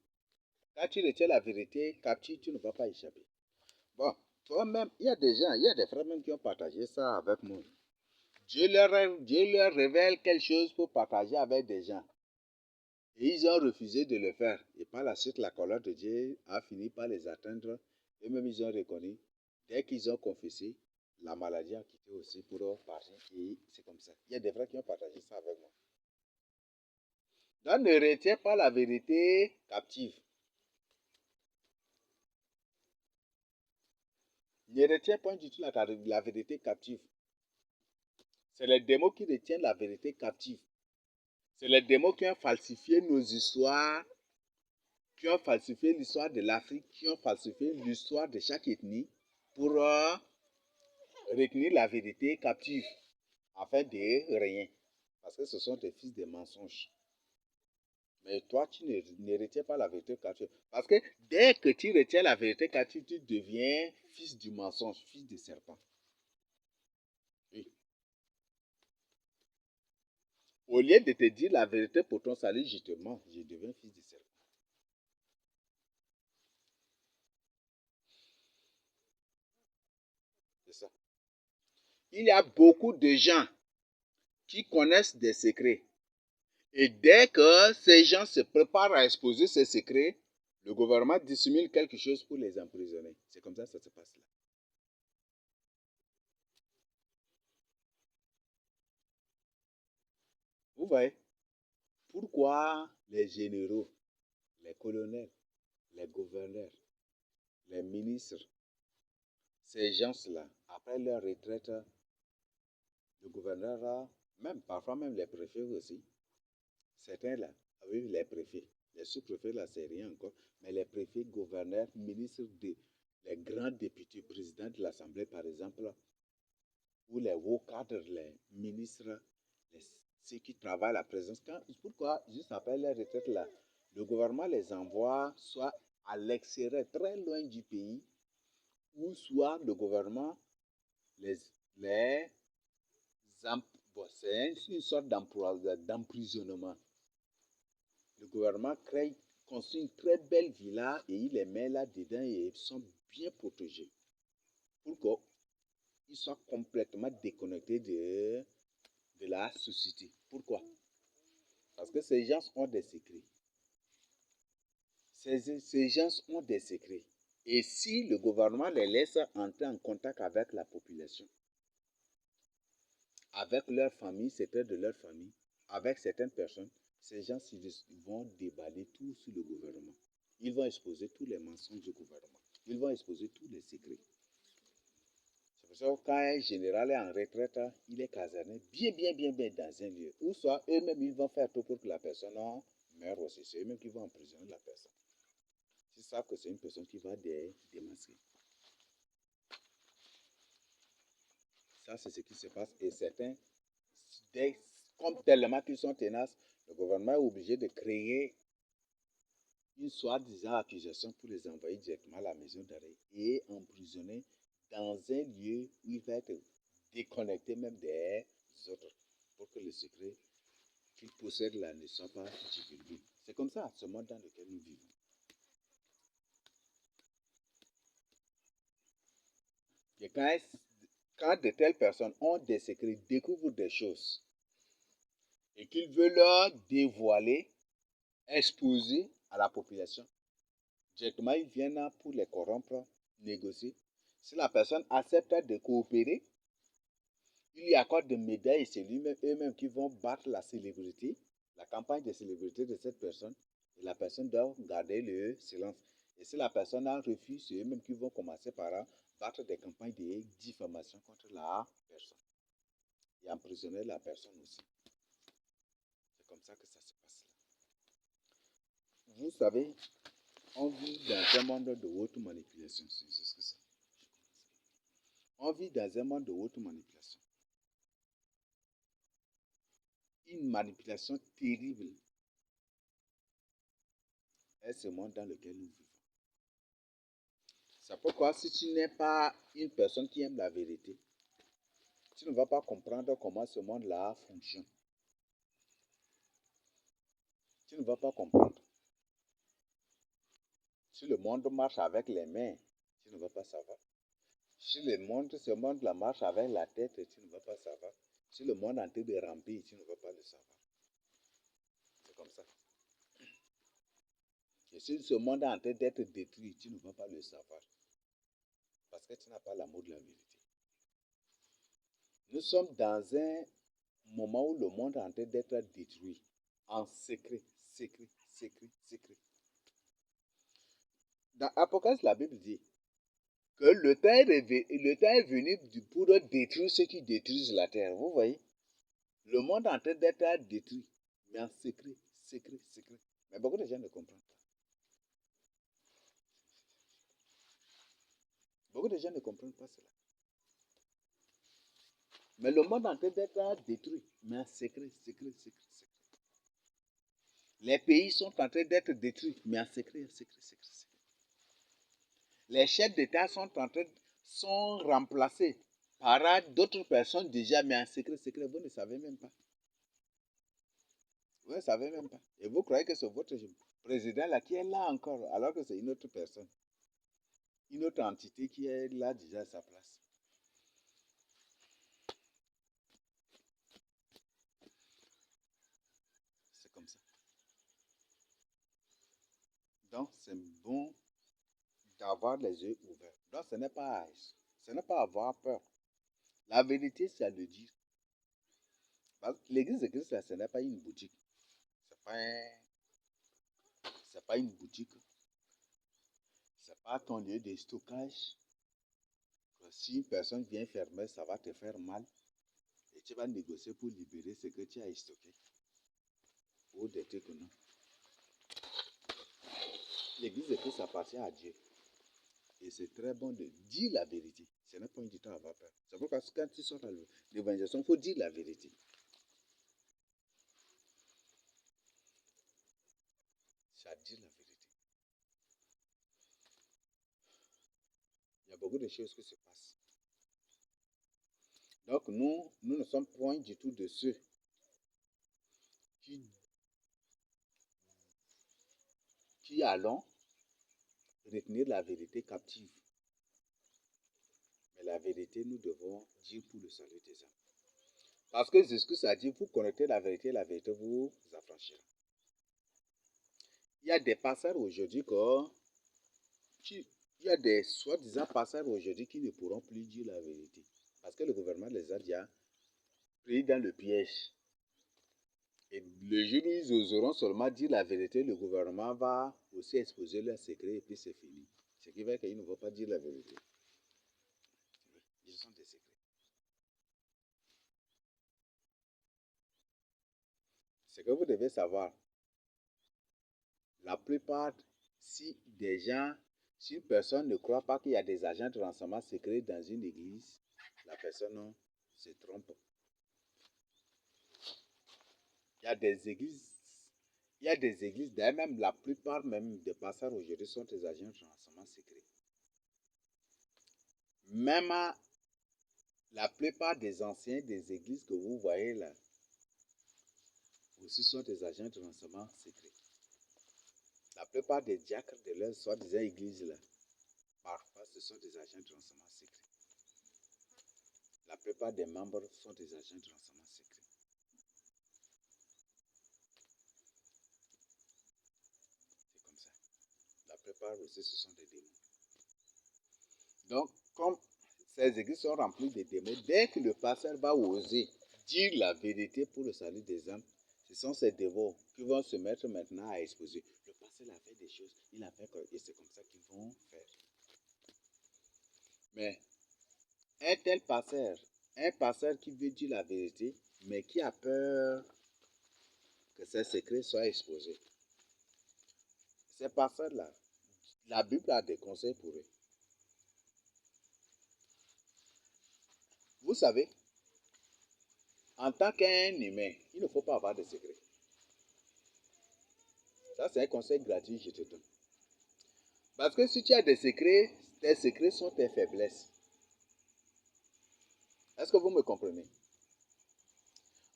Quand tu retiens la vérité, capture, tu ne vas pas échapper. Bon, toi-même, il y a des gens, il y a des frères même qui ont partagé ça avec moi. Dieu leur révèle quelque chose pour partager avec des gens. Et ils ont refusé de le faire. Et par la suite, la colère de Dieu a fini par les atteindre. Et même ils ont reconnu. Dès qu'ils ont confessé, la maladie a quitté aussi pour partir. Et c'est comme ça. Il y a des frères qui ont partagé ça avec moi. Donc, ne retiens pas la vérité captive. Ne retiens pas du tout la vérité captive. C'est les démons qui retiennent la vérité captive. C'est les démons qui ont falsifié nos histoires, qui ont falsifié l'histoire de l'Afrique, qui ont falsifié l'histoire de chaque ethnie pour retenir la vérité captive afin de rien. Parce que ce sont des fils de mensonges. Mais toi, tu ne retiens pas la vérité captive. Parce que dès que tu retiens la vérité captive, tu deviens fils du mensonge, fils du serpent. Oui. Au lieu de te dire la vérité pour ton salut, justement, je deviens fils du serpent. C'est ça. Il y a beaucoup de gens qui connaissent des secrets. Et dès que ces gens se préparent à exposer ces secrets, le gouvernement dissimule quelque chose pour les emprisonner. C'est comme ça que ça se passe là. Vous voyez, pourquoi les généraux, les colonels, les gouverneurs, les ministres, ces gens-là, après leur retraite, le gouverneur, même parfois même les préfets aussi, certains là, oui, les préfets, les sous-préfets là, c'est rien encore, mais les préfets, gouverneurs, ministres, les grands députés, présidents de l'Assemblée par exemple, ou les hauts cadres, les ministres, ceux qui travaillent à la présidence. Pourquoi, juste après leur retraite là, le gouvernement les envoie soit à l'extérieur, très loin du pays, ou soit le gouvernement les bon, c'est une sorte d'emprisonnement. Le gouvernement construit une très belle villa et il les met là-dedans et ils sont bien protégés. Pour qu'ils soient complètement déconnectés de la société. Pourquoi? Parce que ces gens ont des secrets. Ces gens ont des secrets. Et si le gouvernement les laisse entrer en contact avec la population, avec leur famille, certains de leur famille, avec certaines personnes, ces gens vont déballer tout sur le gouvernement. Ils vont exposer tous les mensonges du gouvernement. Ils vont exposer tous les secrets. C'est pour ça que quand un général est en retraite, il est caserné bien dans un lieu. Ou soit eux-mêmes, ils vont faire tout pour que la personne meure aussi. C'est eux-mêmes qui vont emprisonner la personne. Ils savent que c'est une personne qui va démasquer. Ça, c'est ce qui se passe. Et certains, comme tellement qu'ils sont tenaces, le gouvernement est obligé de créer une soi-disant accusation pour les envoyer directement à la maison d'arrêt et emprisonner dans un lieu où il va être déconnecté même des autres pour que le secret qu'il possède là ne soit pas divulgué. C'est comme ça, ce monde dans lequel nous vivons. Et quand de telles personnes ont des secrets, découvrent des choses et qu'ils veulent leur dévoiler, exposer à la population, directement ils viennent pour les corrompre, négocier. Si la personne accepte de coopérer, il y accorde des médailles et c'est eux-mêmes qui vont battre la célébrité, la campagne de célébrité de cette personne. Et la personne doit garder le silence. Et si la personne en refuse, c'est eux-mêmes qui vont commencer par battre des campagnes de diffamation contre la personne. Et emprisonner la personne aussi. C'est comme ça que ça se passe. Vous savez, on vit dans un monde de haute manipulation. C'est ce que c'est. On vit dans un monde de haute manipulation. Une manipulation terrible est ce monde dans lequel nous vivons. C'est pourquoi si tu n'es pas une personne qui aime la vérité, tu ne vas pas comprendre comment ce monde-là fonctionne. Tu ne vas pas comprendre. Si le monde marche avec les mains, tu ne vas pas savoir. Si ce monde-là marche avec la tête, tu ne vas pas savoir. Si le monde est en train de ramper, tu ne vas pas le savoir. C'est comme ça. Et si ce monde est en train d'être détruit, tu ne vas pas le savoir. Parce que tu n'as pas l'amour de la vérité. Nous sommes dans un moment où le monde est en train d'être détruit. En secret, secret, secret, secret. Dans Apocalypse, la Bible dit que le temps est venu pour détruire ceux qui détruisent la terre. Vous voyez? Le monde est en train d'être détruit, mais en secret, secret, secret. Mais beaucoup de gens ne comprennent pas. Beaucoup de gens ne comprennent pas cela. Mais le monde est en train d'être détruit, mais en secret, secret, secret, secret. Les pays sont en train d'être détruits, mais en secret, secret, secret, secret. Les chefs d'État sont remplacés par d'autres personnes déjà, mais en secret, secret. Vous ne savez même pas. Vous ne savez même pas. Et vous croyez que c'est votre président là qui est là encore, alors que c'est une autre personne. Une autre entité qui est là déjà à sa place. C'est comme ça. Donc, c'est bon d'avoir les yeux ouverts. Donc, ce n'est pas avoir peur. La vérité, c'est à le dire. L'église de Christ, là, ce n'est pas une boutique. C'est pas une boutique. C'est pas ton lieu de stockage. Si une personne vient fermer, ça va te faire mal. Et tu vas négocier pour libérer ce que tu as stocké. Ou des trucs non. L'église de Christ appartient à Dieu. Et c'est très bon de dire la vérité. Ce n'est pas du tout à avoir peur. C'est pourquoi quand tu sors à l'évangélisation, il faut dire la vérité. C'est à dire la vérité. Il y a beaucoup de choses qui se passent. Donc nous ne sommes point du tout de ceux qui allons retenir la vérité captive. Mais la vérité, nous devons dire pour le salut des âmes. Parce que c'est ce que ça dit, vous connaissez la vérité vous affranchira. Il y a des pasteurs aujourd'hui il y a des soi-disant pasteurs aujourd'hui qui ne pourront plus dire la vérité. Parce que le gouvernement les a déjà pris dans le piège. Et le jour où ils oseront seulement dire la vérité, le gouvernement va aussi exposer leurs secrets et puis c'est fini. Ce qui veut qu'ils ne vont pas dire la vérité. Ils sont des secrets. Ce que vous devez savoir, la plupart, si une personne ne croit pas qu'il y a des agents de renseignement secrets dans une église, la personne se trompe. Il y a des églises, d'ailleurs même la plupart même des pasteurs aujourd'hui sont des agents de renseignement secrets. Même la plupart des anciens des églises que vous voyez là, aussi sont des agents de renseignement secrets. La plupart des diacres de leurs soi-disant églises là, parfois ce sont des agents de renseignement secrets. La plupart des membres sont des agents de renseignement secrets. C'est comme ça. La plupart aussi ce sont des démons. Donc, comme ces églises sont remplies de démons, dès que le pasteur va oser dire la vérité pour le salut des âmes, ce sont ces démons qui vont se mettre maintenant à exposer. Le pasteur a fait des choses, il a fait et c'est comme ça qu'ils vont faire. Mais un tel pasteur, un pasteur qui veut dire la vérité, mais qui a peur que ses secrets soient exposés, ces pasteurs-là, la Bible a des conseils pour eux. Vous savez, en tant qu'un humain, il ne faut pas avoir de secrets. Ça, c'est un conseil gratuit que je te donne. Parce que si tu as des secrets, tes secrets sont tes faiblesses. Est-ce que vous me comprenez?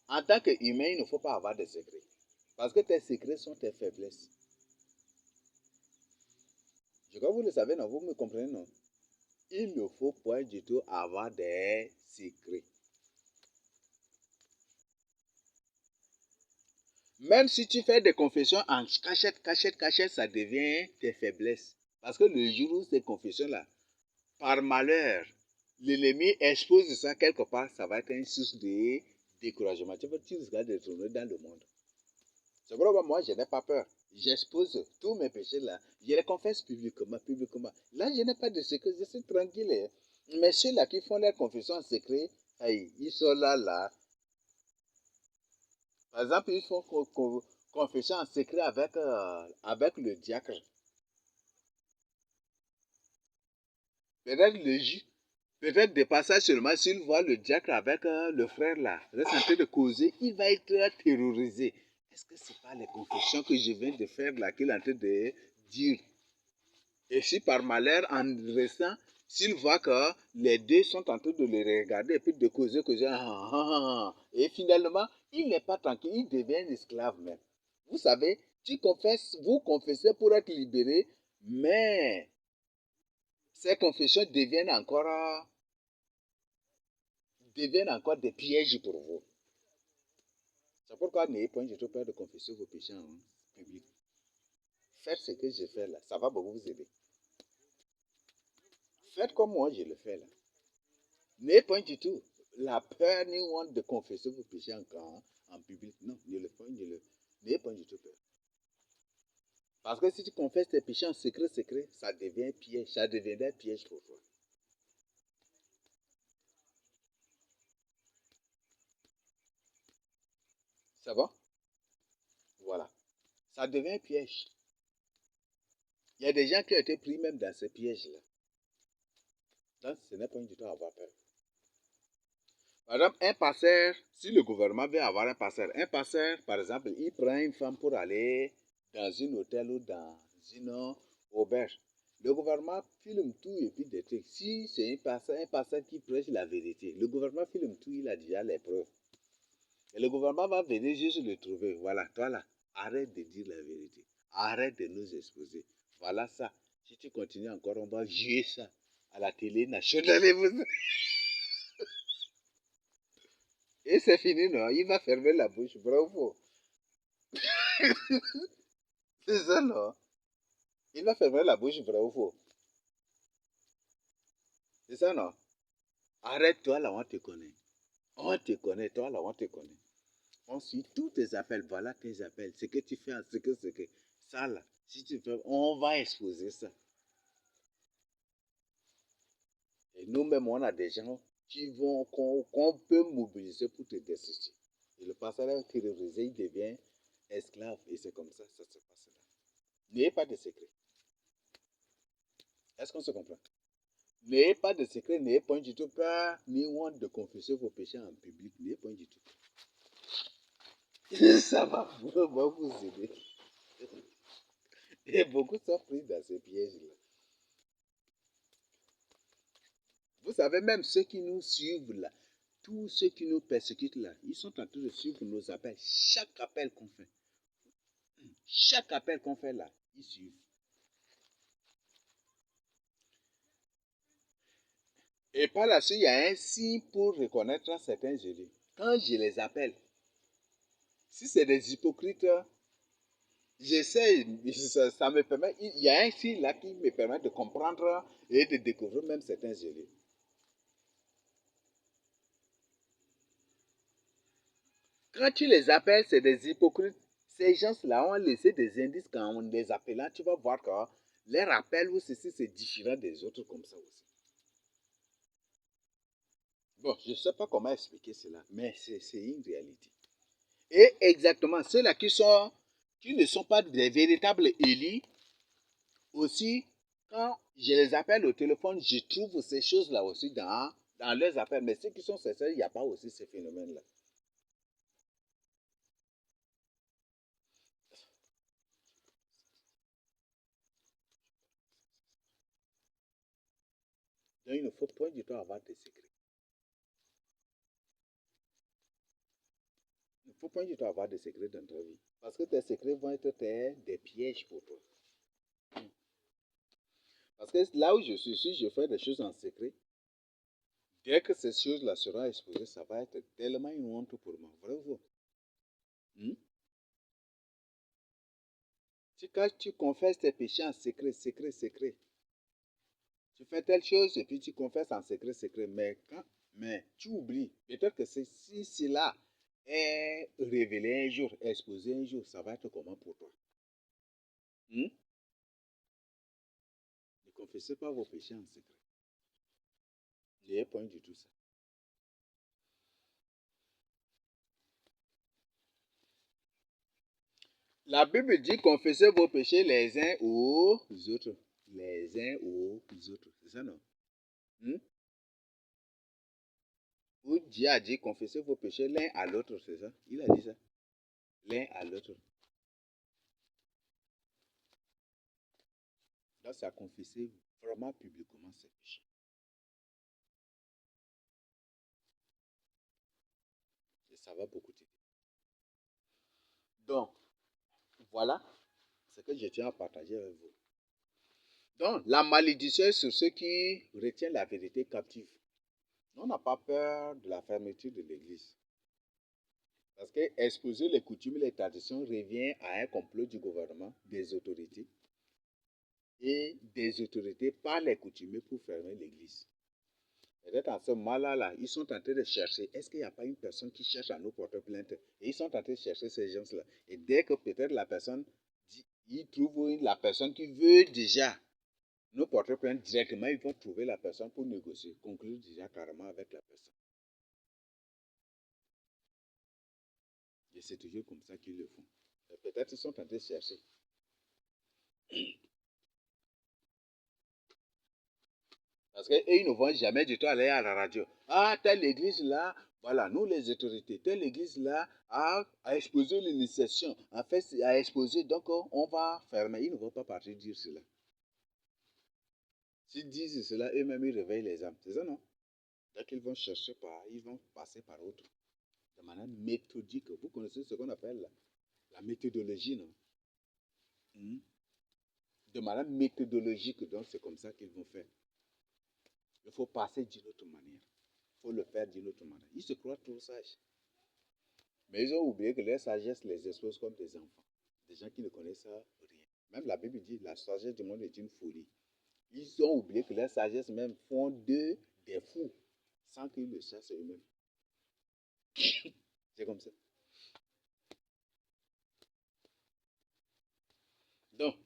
En tant qu'humain, il ne faut pas avoir de secrets. Parce que tes secrets sont tes faiblesses. Je crois que vous le savez, non? Vous me comprenez, non? Il ne faut pas du tout avoir des secrets. Même si tu fais des confessions en cachette, ça devient tes faiblesses. Parce que le jour où ces confessions-là, par malheur, l'ennemi expose ça quelque part, ça va être une source de découragement. Tu risques de retourner dans le monde. C'est pourquoi moi, je n'ai pas peur. J'expose tous mes péchés là. Je les confesse publiquement. Là, je n'ai pas de secret. Je suis tranquille. Hein. Mais ceux-là qui font leur confession en secret, ils sont là. Par exemple, ils font confession en secret avec le diacre. Peut-être le juge. Peut-être de passage seulement, s'il voit le diacre avec le frère là, reste en train de causer, il va être terrorisé. Est-ce que ce n'est pas les confessions que je viens de faire là qu'il est en train de dire? Et si par malheur, en restant, s'il voit que les deux sont en train de le regarder et puis de causer, et finalement, il n'est pas tranquille, il devient un esclave même. Vous savez, vous confessez pour être libéré, mais ces confessions deviennent encore des pièges pour vous. C'est pourquoi n'ayez point du tout peur de confesser vos péchés en public. Faites ce que je fais là, ça va beaucoup vous aider. Faites comme moi je le fais là. N'ayez point du tout la peur ni honte de confesser vos péchés en public. Non, n'ayez point du tout peur. Parce que si tu confesses tes péchés en secret, ça devient piège, ça deviendra piège pour toi. Ça va? Voilà. Ça devient piège. Il y a des gens qui ont été pris même dans ces pièges-là. Donc, ce n'est pas du tout à avoir peur. Par exemple, un passeur, si le gouvernement veut avoir un passeur, par exemple, il prend une femme pour aller dans un hôtel ou dans une auberge. Le gouvernement filme tout et puis des trucs. Si c'est un passeur qui prêche la vérité, le gouvernement filme tout, il a déjà les preuves. Et le gouvernement va venir juste le trouver. Voilà, toi là, arrête de dire la vérité. Arrête de nous exposer. Voilà ça. Si tu continues encore, on va jouer ça à la télé nationale. Et c'est fini, non? Il va fermer la bouche, bravo. C'est ça, non? Il va fermer la bouche, bravo. C'est ça, non? Arrête-toi là, on te connaît. On te connaît, toi là, on te connaît. On suit tous tes appels, voilà tes appels. Ce que tu fais, ce que. Ça là, si tu fais, on va exposer ça. Et nous-mêmes, on a des gens qu'on peut mobiliser pour te destituer. Et le pasteur est terrorisé, il devient esclave. Et c'est comme ça, ça se passe là. N'ayez pas de secret. Est-ce qu'on se comprend? N'ayez pas de secret, n'ayez point du tout peur, ni honte de confesser vos péchés en public. N'ayez point du tout. Ça va vraiment vous aider. Et beaucoup sont pris dans ces pièges-là. Vous savez, même ceux qui nous suivent là, tous ceux qui nous persécutent là, ils sont en train de suivre nos appels. Chaque appel qu'on fait là, ils suivent. Et par la suite, il y a un signe pour reconnaître certains élus. Quand je les appelle, si c'est des hypocrites, j'essaie, ça me permet, il y a un signe là qui me permet de comprendre et de découvrir même certains élus. Quand tu les appelles, c'est des hypocrites. Ces gens-là ont laissé des indices quand on les appelle. Tu vas voir que leur appel ou ceci, c'est différent des autres comme ça aussi. Bon, je ne sais pas comment expliquer cela, mais c'est une réalité. Et exactement, ceux-là qui ne sont pas des véritables élus, aussi, quand je les appelle au téléphone, je trouve ces choses-là aussi dans leurs appels. Mais ceux qui sont sincères, il n'y a pas aussi ces phénomènes-là. Donc, il ne faut point du tout avoir des secrets. Il ne faut point du tout avoir des secrets dans ta vie. Parce que tes secrets vont être des pièges pour toi. Parce que là où je suis, si je fais des choses en secret, dès que ces choses-là seront exposées, ça va être tellement une honte pour moi. Vrai ou faux? Quand tu confesses tes péchés en secret, Tu fais telle chose et puis tu confesses en secret, mais tu oublies. Peut-être que si cela est révélé un jour, exposé un jour, ça va être comment pour toi? Hmm? Ne confessez pas vos péchés en secret. N'ayez point du tout ça. La Bible dit confessez vos péchés les uns aux autres. Les uns aux autres. C'est ça, non? Hmm? Ou Dieu a dit confessez vos péchés l'un à l'autre, c'est ça? Il a dit ça. L'un à l'autre. Donc, c'est à confesser vraiment publiquement ses péchés. Et ça va beaucoup t'aider. Donc, voilà ce que je tiens à partager avec vous. Donc, la malédiction est sur ceux qui retiennent la vérité captive. On n'a pas peur de la fermeture de l'Église. Parce que exposer les coutumes et les traditions revient à un complot du gouvernement, des autorités, et des autorités par les coutumiers pour fermer l'Église. Peut-être en ce moment-là, ils sont en train de chercher, est-ce qu'il n'y a pas une personne qui cherche à nous porter plainte? Et ils sont en train de chercher ces gens-là. Et dès que peut-être la personne, ils trouvent la personne qui veut déjà nous porter plainte directement, ils vont trouver la personne pour négocier, conclure déjà carrément avec la personne. Et c'est toujours comme ça qu'ils le font. Peut-être qu'ils sont en train de chercher. Parce qu'eux, ils ne vont jamais du tout aller à la radio. Ah, telle église là, voilà, nous les autorités, telle église là a exposé l'initiation, a exposé, donc on va fermer. Ils ne vont pas partir dire cela. S'ils disent cela, eux-mêmes, ils réveillent les âmes. C'est ça, non? Donc ils vont chercher ils vont passer par autre. De manière méthodique. Vous connaissez ce qu'on appelle la méthodologie, non? De manière méthodologique, donc c'est comme ça qu'ils vont faire. Il faut passer d'une autre manière. Il faut le faire d'une autre manière. Ils se croient trop sages. Mais ils ont oublié que leur sagesse les expose comme des enfants. Des gens qui ne connaissent rien. Même la Bible dit la sagesse du monde est une folie. Ils ont oublié que leur sagesse même font d'eux des fous sans qu'ils le sachent eux-mêmes. C'est comme ça. Donc,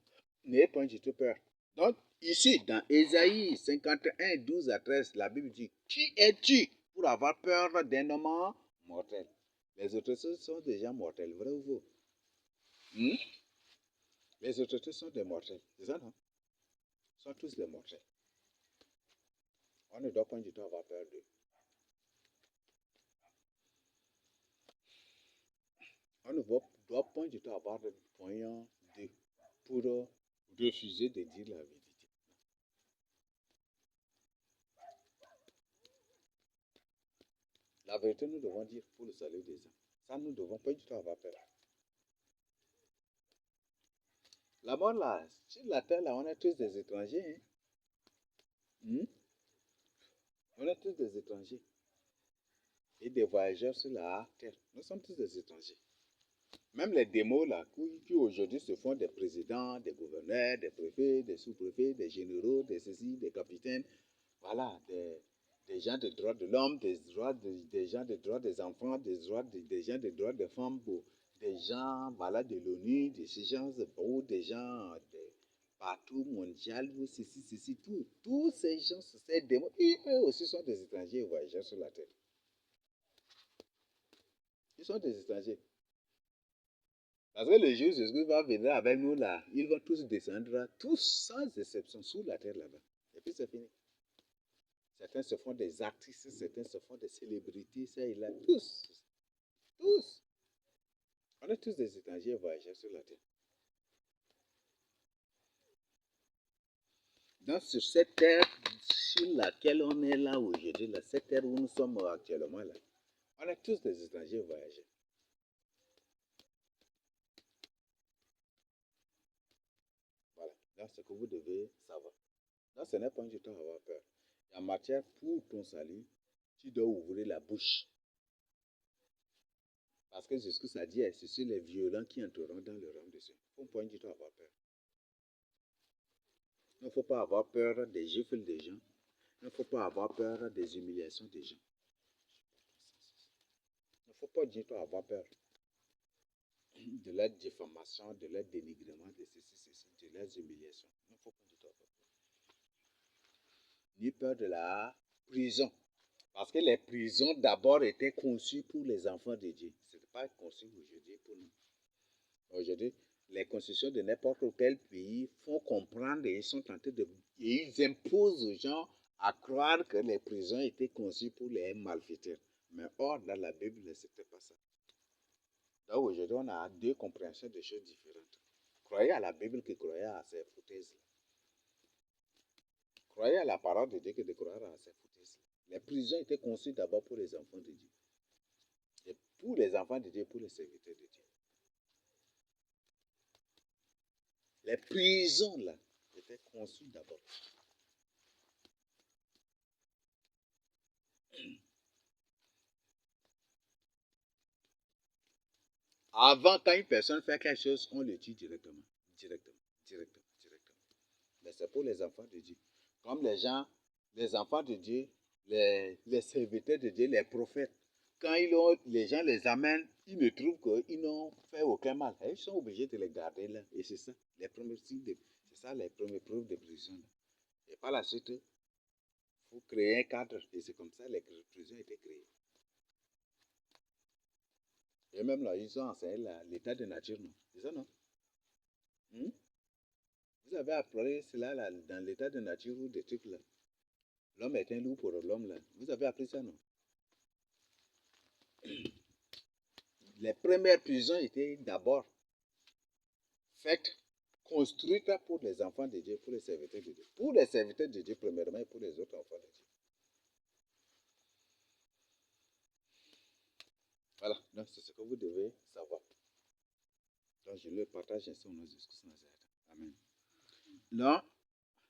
n'ayez point du tout peur. Donc, ici, dans Ésaïe 51, 12 à 13, la Bible dit, qui es-tu pour avoir peur d'un homme mortel? Les autorités sont déjà mortels, vrai ou faux? Les autorités sont des mortels, c'est ça, non? Ils sont tous des mortels. On ne doit pas du tout avoir peur d'eux. On ne doit pas du tout avoir de moyens pour refuser de dire la vérité. La vérité, nous devons dire pour le salut des âmes. Ça, nous ne devons pas du tout avoir peur. Là-bas, là, sur la terre, là, on est tous des étrangers. Hein? On est tous des étrangers. Et des voyageurs sur la terre. Nous sommes tous des étrangers. Même les démos, là, qui aujourd'hui se font des présidents, des gouverneurs, des préfets, des sous-préfets, des généraux, des ceci, des capitaines, voilà, des gens de droits de l'homme, des gens de droits des enfants, des gens de droits des femmes, des gens, voilà, de l'ONU, des gens, des gens de partout mondial, ceci, tous ces gens, ces démons, eux aussi sont des étrangers voyageurs sur la terre. Ils sont des étrangers. Parce que le jour où Jésus va venir avec nous là, ils vont tous descendre, tous sans exception, sous la terre là-bas. Et puis c'est fini. Certains se font des artistes, certains se font des célébrités, ça et là, tous. Tous. On est tous des étrangers voyageurs sur la terre. Donc sur cette terre sur laquelle on est là aujourd'hui, là, cette terre où nous sommes actuellement là, on est tous des étrangers voyageurs. Voilà. Donc ce que vous devez savoir. Donc ce n'est pas du tout avoir peur. En matière pour ton salut, tu dois ouvrir la bouche. Parce que c'est ce que ça dit, c'est sur les violents qui entreront dans le rang de Dieu. Il ne faut pas du tout avoir peur. Il ne faut pas avoir peur des gifles des gens. Il ne faut pas avoir peur des humiliations des gens. Il ne faut pas du tout avoir peur de leur diffamation, de leur dénigrement, de ceci, de leurs humiliations. Il ne faut pas du tout avoir peur. Ni peur de la prison. Parce que les prisons d'abord étaient conçues pour les enfants de Dieu. Ce n'est pas conçu aujourd'hui pour nous. Aujourd'hui, les constitutions de n'importe quel pays font comprendre et ils sont tentés de... Et ils imposent aux gens à croire que les prisons étaient conçues pour les malfaiteurs. Mais or, dans la Bible, ce n'était pas ça. Donc aujourd'hui, on a deux compréhensions de choses différentes. Croyez à la Bible que croyez à ces foutaises-là. Croyez à la parole de Dieu que de croire à ces foutaises-là. Les prisons étaient conçues d'abord pour les enfants de Dieu. Et pour les enfants de Dieu, pour les serviteurs de Dieu. Les prisons, là, étaient conçues d'abord. Avant, quand une personne fait quelque chose, on le tue directement. Directement. Mais c'est pour les enfants de Dieu. Comme les gens, les enfants de Dieu, les serviteurs de Dieu, les prophètes, quand les gens les amènent, ils ne trouvent qu'ils n'ont fait aucun mal. Ils sont obligés de les garder là. Et c'est ça, les premiers preuves de prison. Et par la suite, il faut créer un cadre. Et c'est comme ça que les prisons ont été créées. Et même là, ils ont enseigné l'état de nature, non? C'est ça, non? Vous avez appris cela là, dans l'état de nature ou des trucs là. L'homme est un loup pour l'homme là. Vous avez appris ça, non? Les premières prisons étaient d'abord faites, construites pour les enfants de Dieu, pour les serviteurs de Dieu. Pour les serviteurs de Dieu, premièrement, et pour les autres enfants de Dieu. Voilà, donc c'est ce que vous devez savoir. Donc je le partage ainsi au nom de Jésus. Amen. Là,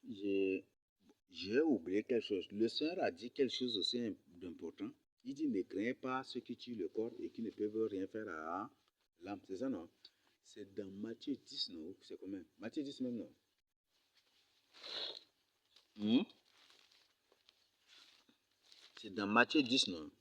j'ai oublié quelque chose. Le Seigneur a dit quelque chose aussi d'important. Il dit, ne craignez pas ceux qui tuent le corps et qui ne peuvent rien faire à l'âme. C'est ça, non? C'est dans Matthieu 10, non? C'est combien? Matthieu 10 même, non? C'est dans Matthieu 10, non?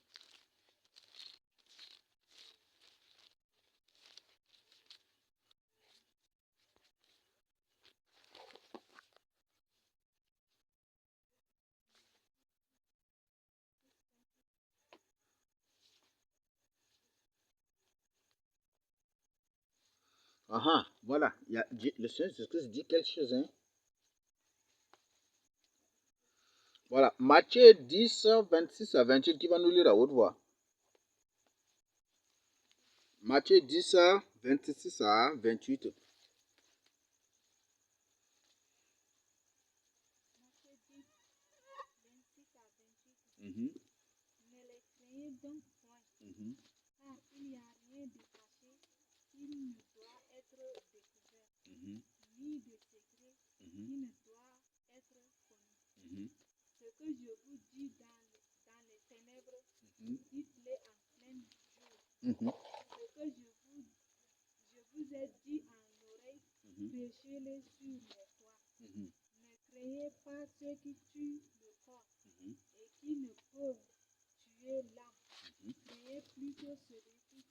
Voilà. Le Seigneur Jésus-Christ dit quelque chose, hein? Voilà. Matthieu 10, 26 à 28, qui va nous lire à haute voix? Matthieu 10, 26 à 28. Matthieu 10, 26 à 28. Ne les craignez donc point, car il n'y a rien de caché qui ne doit être découvert, ni de secret qui ne doit être connu. Ce que je vous dis dans les ténèbres, dites-le en plein jour. Ce que je vous ai dit en oreille, prêchez-le sur les toits. Ne craignez pas ceux qui tuent le corps et qui ne peuvent tuer l'âme. Craignez plutôt celui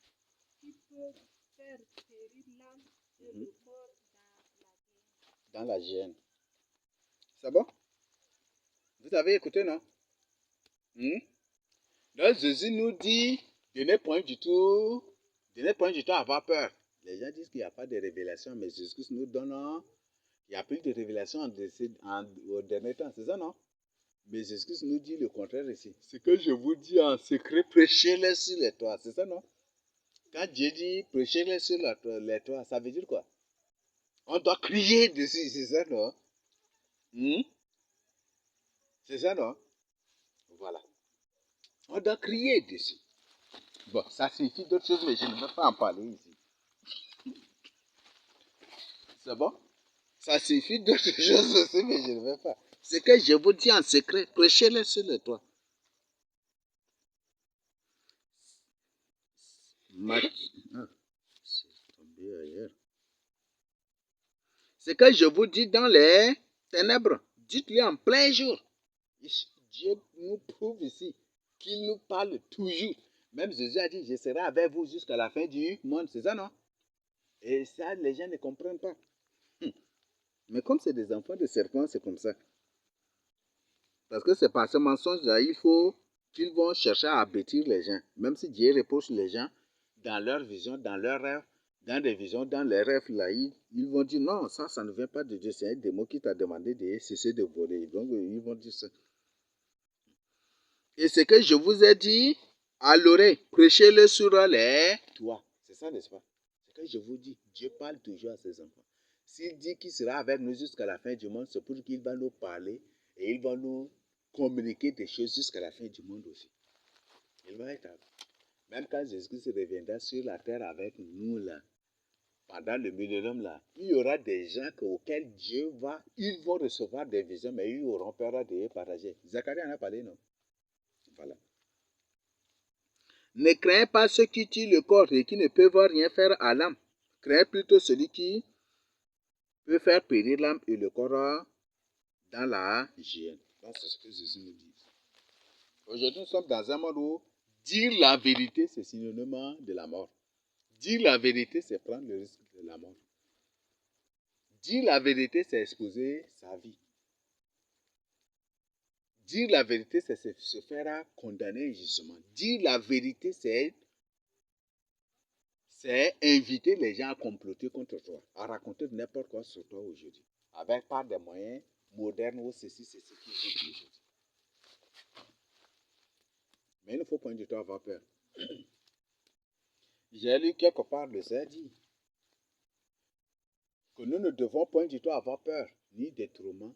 qui peut faire périr l'âme et le corps dans la géhenne. C'est bon? Vous avez écouté, non? Donc Jésus nous dit de ne point du tout avoir peur. Les gens disent qu'il n'y a pas de révélation, mais Jésus nous donne, il n'y a plus de révélation au dernier temps, c'est ça, non? Mais Jésus nous dit le contraire ici. Ce que je vous dis en secret, prêchez-le sur les toits, c'est ça, non? Quand Dieu dit prêchez-le sur les toits, ça veut dire quoi? On doit crier dessus, c'est ça, non? C'est ça, non? Voilà. On doit crier dessus. Bon, ça signifie d'autres choses, mais je ne vais pas en parler ici. C'est bon? Ça signifie d'autres choses aussi, mais je ne vais pas. Ce que je vous dis en secret, prêchez-le sur le toit. C'est tombé ailleurs. Ce que je vous dis dans les ténèbres, dites-lui en plein jour. Dieu nous prouve ici qu'il nous parle toujours. Même Jésus a dit, je serai avec vous jusqu'à la fin du monde. C'est ça, non? Et ça, les gens ne comprennent pas. Mais comme c'est des enfants de serpents, c'est comme ça. Parce que c'est par ce mensonge-là, il faut qu'ils vont chercher à bêtir les gens. Même si Dieu reproche les gens dans leur vision, dans leurs rêves, dans des visions, dans les rêves, là, ils vont dire non, ça ne vient pas de Dieu. C'est un démon qui t'a demandé de cesser de voler. Donc, ils vont dire ça. Et ce que je vous ai dit à l'oreille, prêchez-le sur les toits. C'est ça, n'est-ce pas? Ce que je vous dis, Dieu parle toujours à ses enfants. S'il dit qu'il sera avec nous jusqu'à la fin du monde, c'est pour qu'il va nous parler et il va nous communiquer des choses jusqu'à la fin du monde aussi. Il va être avec. Même quand Jésus-Christ reviendra sur la terre avec nous, là, pendant le millénaire, là, il y aura des gens auxquels Dieu va, ils vont recevoir des visions, mais ils auront peur de les partager. Zacharie en a parlé, non? Voilà. Ne craignez pas ceux qui tuent le corps et qui ne peuvent rien faire à l'âme. Craignez plutôt celui qui peut faire périr l'âme et le corps dans la géhenne. Donc, c'est ce que Jésus nous dit. Aujourd'hui, nous sommes dans un monde où dire la vérité, c'est synonyme de la mort. Dire la vérité, c'est prendre le risque de la mort. Dire la vérité, c'est exposer sa vie. Dire la vérité, c'est se faire condamner injustement. Dire la vérité, c'est inviter les gens à comploter contre toi, à raconter n'importe quoi sur toi aujourd'hui, avec par des moyens modernes ou ceci qu'ils ont aujourd'hui. Mais il ne faut pas du tout avoir peur. J'ai lu quelque part le Seigneur dit que nous ne devons point du tout avoir peur, ni des tourments.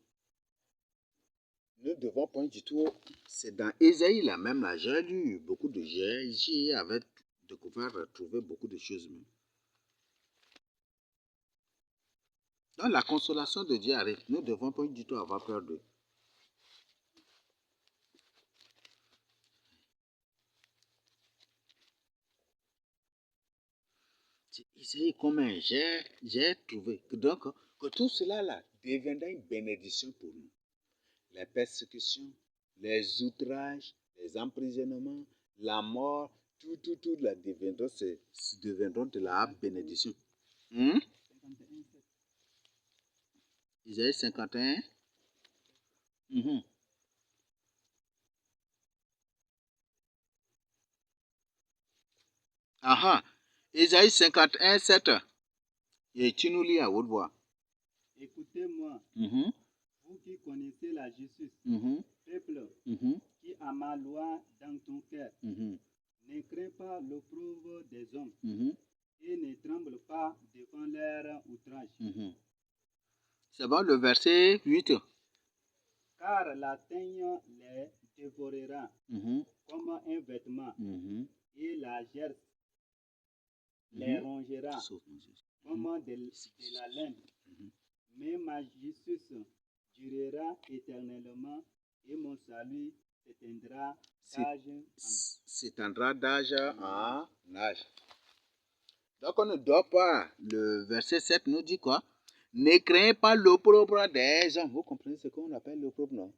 Nous ne devons point du tout. C'est dans Ésaïe là même là, j'ai lu beaucoup de j'y avais découvert, trouvé beaucoup de choses même. Donc la consolation de Dieu arrive. Nous ne devons pas du tout avoir peur d'eux. C'est comment j'ai trouvé que, donc, que tout cela là deviendra une bénédiction pour nous. Les persécutions, les outrages, les emprisonnements, la mort, tout là deviendront de la bénédiction. Isaïe 51. Aha. Isaïe 51, 7. Et tu nous lis à haute voix. Écoutez-moi, vous qui connaissez la justice, peuple qui a ma loi dans ton cœur, ne crains pas l'opprobre des hommes et ne tremble pas devant leur outrage. C'est bon, le verset 8. Car la teigne les dévorera comme un vêtement et la gerce les rongera comme de la laine. Mais ma justice durera éternellement et mon salut s'étendra d'âge en âge. Donc on ne doit pas. Le verset 7 nous dit quoi? Ne craignez pas l'opprobre des hommes. Vous comprenez ce qu'on appelle l'opprobre, non?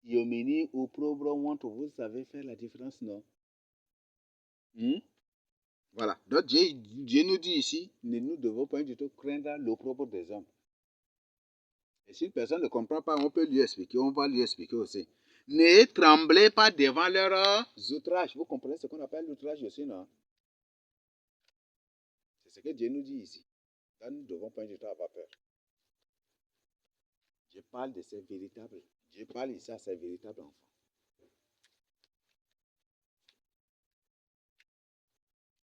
Yomini, opprobre, honte, vous savez faire la différence, non? Voilà. Donc Dieu nous dit ici, nous ne devons pas du tout craindre l'opprobre des hommes. Et si une personne ne comprend pas, on peut lui expliquer, on va lui expliquer aussi. Ne tremblez pas devant leurs outrages. Vous comprenez ce qu'on appelle l'outrage aussi, non? C'est ce que Dieu nous dit ici. Là, nous ne devons pas du tout avoir peur. Dieu parle de ses véritables. Dieu parle ici à ses véritables enfants.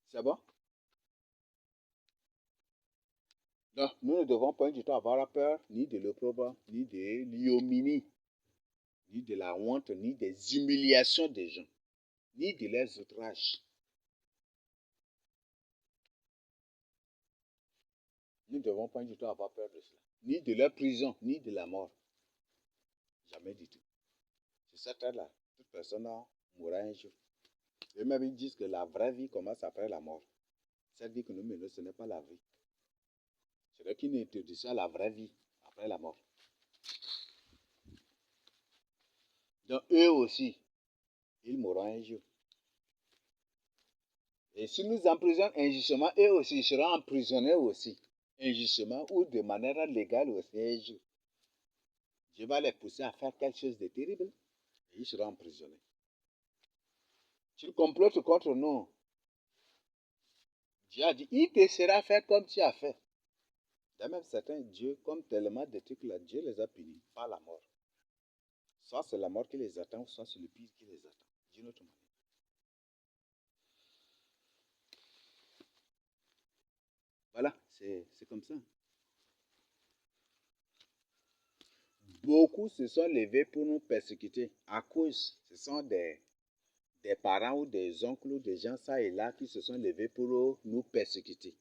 C'est bon? Donc, nous ne devons pas du tout avoir peur, ni de l'opprobre, ni de l'ignominie, ni de la honte, ni des humiliations des gens, ni de leurs outrages. Nous ne devons pas du tout avoir peur de cela. Ni de leur prison, ni de la mort. Jamais du tout. C'est ça là. Toute personne mourra un jour. Eux-mêmes, ils disent que la vraie vie commence après la mort. Cette vie que nous menons, ce n'est pas la vie. Ce n'est qu'une introduction à la vraie vie après la mort. Donc eux aussi, ils mourront un jour. Et si nous emprisonnons injustement, eux aussi ils seront emprisonnés aussi, injustement ou de manière légale aussi un jour. Dieu va les pousser à faire quelque chose de terrible et ils seront emprisonnés. Tu complotes contre nous. Dieu a dit, il te sera fait comme tu as fait. De même, certains dieux, comme tellement de trucs là, Dieu les a punis par la mort. Soit c'est la mort qui les attend, soit c'est le pire qui les attend. D'une autre manière. Voilà, c'est comme ça. Beaucoup se sont levés pour nous persécuter à cause, ce sont des parents ou des oncles ou des gens ça et là qui se sont levés pour nous persécuter.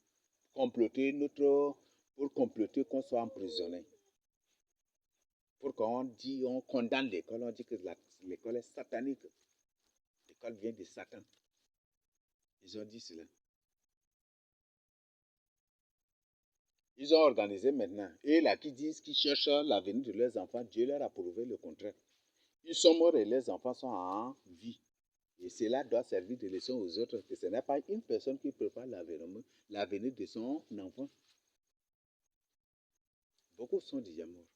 Pour comploter qu'on soit emprisonné. Pour qu'on dit, on condamne l'école, on dit que l'école est satanique. L'école vient de Satan. Ils ont dit cela. Ils ont organisé maintenant. Et là, qui disent qu'ils cherchent l'avenir de leurs enfants, Dieu leur a prouvé le contraire. Ils sont morts et les enfants sont en vie. Et cela doit servir de leçon aux autres, que ce n'est pas une personne qui prépare l'avenir de son enfant. Beaucoup sont déjà morts.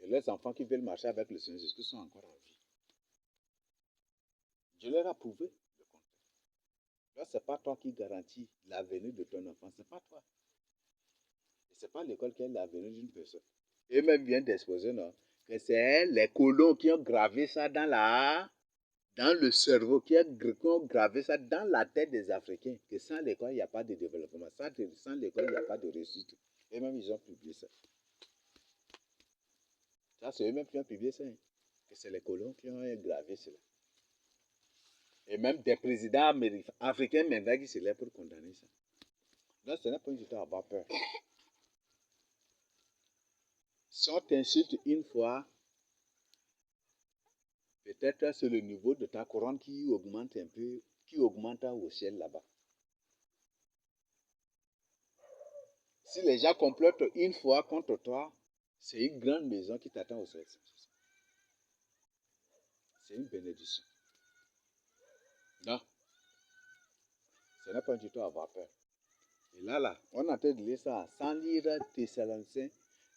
Et les enfants qui veulent marcher avec le Seigneur Jésus sont encore en vie. Dieu leur a prouvé le contraire. Là, ce n'est pas toi qui garantis l'avenir de ton enfant, ce n'est pas toi. Et ce n'est pas l'école qui est l'avenir d'une personne. Et même bien d'exposer, non, que c'est les colons qui ont gravé ça dans le cerveau, qui ont gravé ça dans la tête des Africains, que sans l'école, il n'y a pas de développement. Sans l'école, il n'y a pas de réussite. Et même, ils ont publié ça. Ça, c'est eux-mêmes qui ont publié ça. Hein. Que c'est les colons qui ont gravé cela. Et même des présidents africains maintenant qui se lèvent pour condamner ça. Donc, ce n'est pas du tout à avoir peur. Si on t'insulte une fois, peut-être c'est le niveau de ta couronne qui augmente un peu, qui augmente au ciel là-bas. Si les gens complotent une fois contre toi, c'est une grande maison qui t'attend au ciel. C'est une bénédiction. Non, ce n'est pas du tout à avoir peur. Et là, on est en train de lire ça sans lire Thessaloniciens,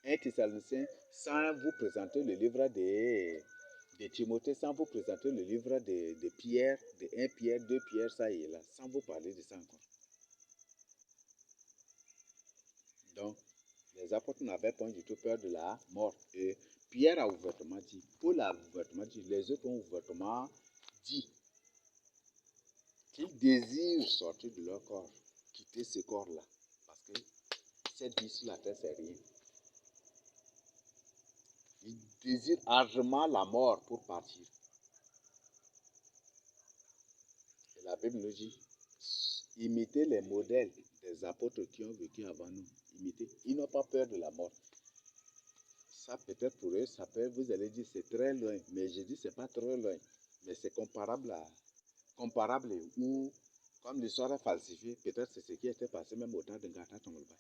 1 Thessaloniciens, sans vous présenter le livre de Timothée, sans vous présenter le livre de Pierre, de 1 Pierre, 2 Pierre, ça y est là, sans vous parler de ça encore. Donc, les apôtres n'avaient pas du tout peur de la mort. Et Pierre a ouvertement dit, Paul a ouvertement dit, les autres ont ouvertement dit qu'ils désirent sortir de leur corps, quitter ce corps-là. Parce que cette vie sur la terre, c'est rien. Ils désirent ardemment la mort pour partir. Et la Bible nous dit, imitez les modèles des apôtres qui ont vécu avant nous. Imitez. Ils n'ont pas peur de la mort. Ça peut-être pour eux, ça peut, vous allez dire c'est très loin. Mais je dis c'est pas trop loin. Mais c'est comparable ou comme l'histoire est falsifiée, peut-être c'est ce qui était passé même au temps de Ngata Tongolba.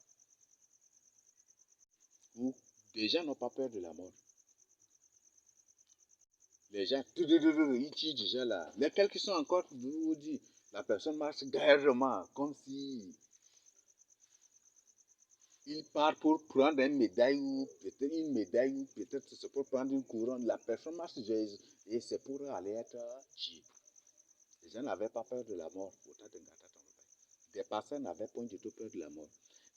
Où des gens n'ont pas peur de la mort. Les gens, ils tuent déjà là. Lesquels qui sont encore, vous dites, la personne marche gaiement, comme si il part pour prendre une médaille ou peut-être c'est pour prendre une couronne. La personne marche et c'est pour aller être tué. Les gens n'avaient pas peur de la mort au temps de Ngata Tongolba. Des personnes n'avaient pas du tout peur de la mort.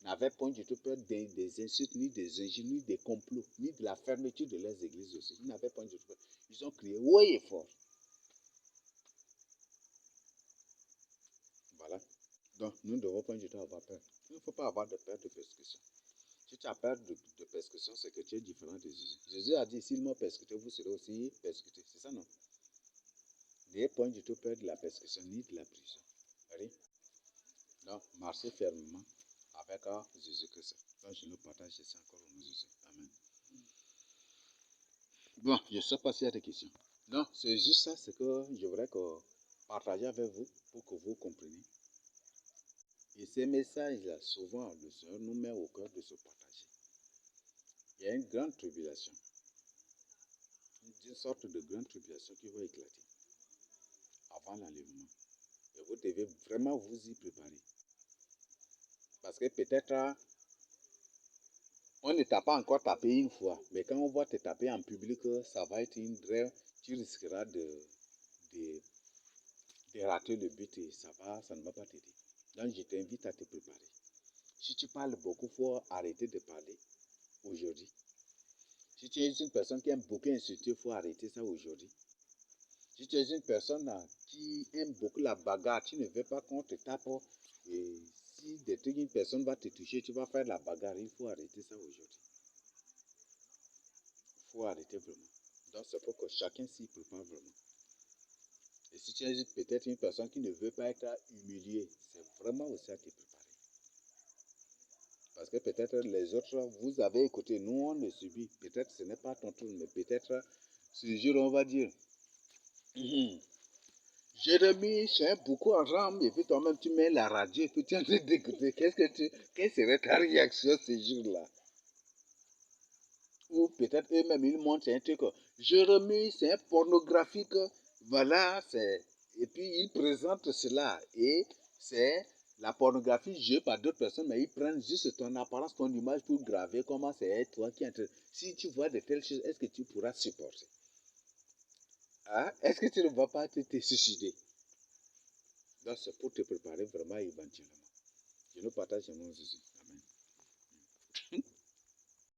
N'avaient pas du tout peur des insultes, ni des injures, ni des complots, ni de la fermeture de leurs églises aussi. Ils n'avaient pas du tout peur. Ils ont crié haut et fort. Voilà. Donc, nous ne devons pas du tout avoir peur. Il ne faut pas avoir de peur de persécution. Si tu as peur de persécution, c'est que tu es différent de Jésus. Jésus a dit, s'ils m'ont persécuté, vous serez aussi persécutés. C'est ça, non? N'ayez point du tout peur de la persécution, ni de la prison. Voyez? Donc, marchez fermement avec Jésus-Christ. Donc, je nous partage ça encore au nom de Jésus. Amen. Bon, je ne sais pas s'il y a des questions. Non, c'est juste ça, c'est que je voudrais que partager avec vous pour que vous compreniez. Et ces messages-là, souvent, le Seigneur nous met au cœur de se partager. Il y a une grande tribulation, une sorte de grande tribulation qui va éclater avant l'enlèvement. Et vous devez vraiment vous y préparer. Parce que peut-être, on ne t'a pas encore tapé une fois, mais quand on va te taper en public, ça va être une vraie... Tu risqueras de rater le but et ça ne va pas t'aider. Donc, je t'invite à te préparer. Si tu parles beaucoup, il faut arrêter de parler aujourd'hui. Si tu es une personne qui aime beaucoup insulter, il faut arrêter ça aujourd'hui. Si tu es une personne qui aime beaucoup la bagarre, tu ne veux pas qu'on te tape. Et si une personne va te toucher, tu vas faire la bagarre. Il faut arrêter ça aujourd'hui. Il faut arrêter vraiment. Donc c'est pour que chacun s'y prépare vraiment. Et si tu es peut-être une personne qui ne veut pas être humiliée, c'est vraiment aussi à te préparer. Parce que peut-être les autres, vous avez écouté, nous on le subit. Peut-être ce n'est pas ton tour, mais peut-être ce jour on va dire... Jérémie, c'est beaucoup en rame, et puis toi-même tu mets la radio et puis tu es en train d'écouter. Quelle serait ta réaction ce jour-là? Ou peut-être eux-mêmes ils montrent un truc. Jérémie, c'est un pornographique. Voilà, et puis ils présentent cela. Et c'est la pornographie jouée par d'autres personnes, mais ils prennent juste ton apparence, ton image pour graver comment c'est toi qui es en train. Si tu vois de telles choses, est-ce que tu pourras supporter? Hein? Est-ce que tu ne vas pas te suicider? Donc, c'est pour te préparer vraiment éventuellement. Je nous partage mon Jésus.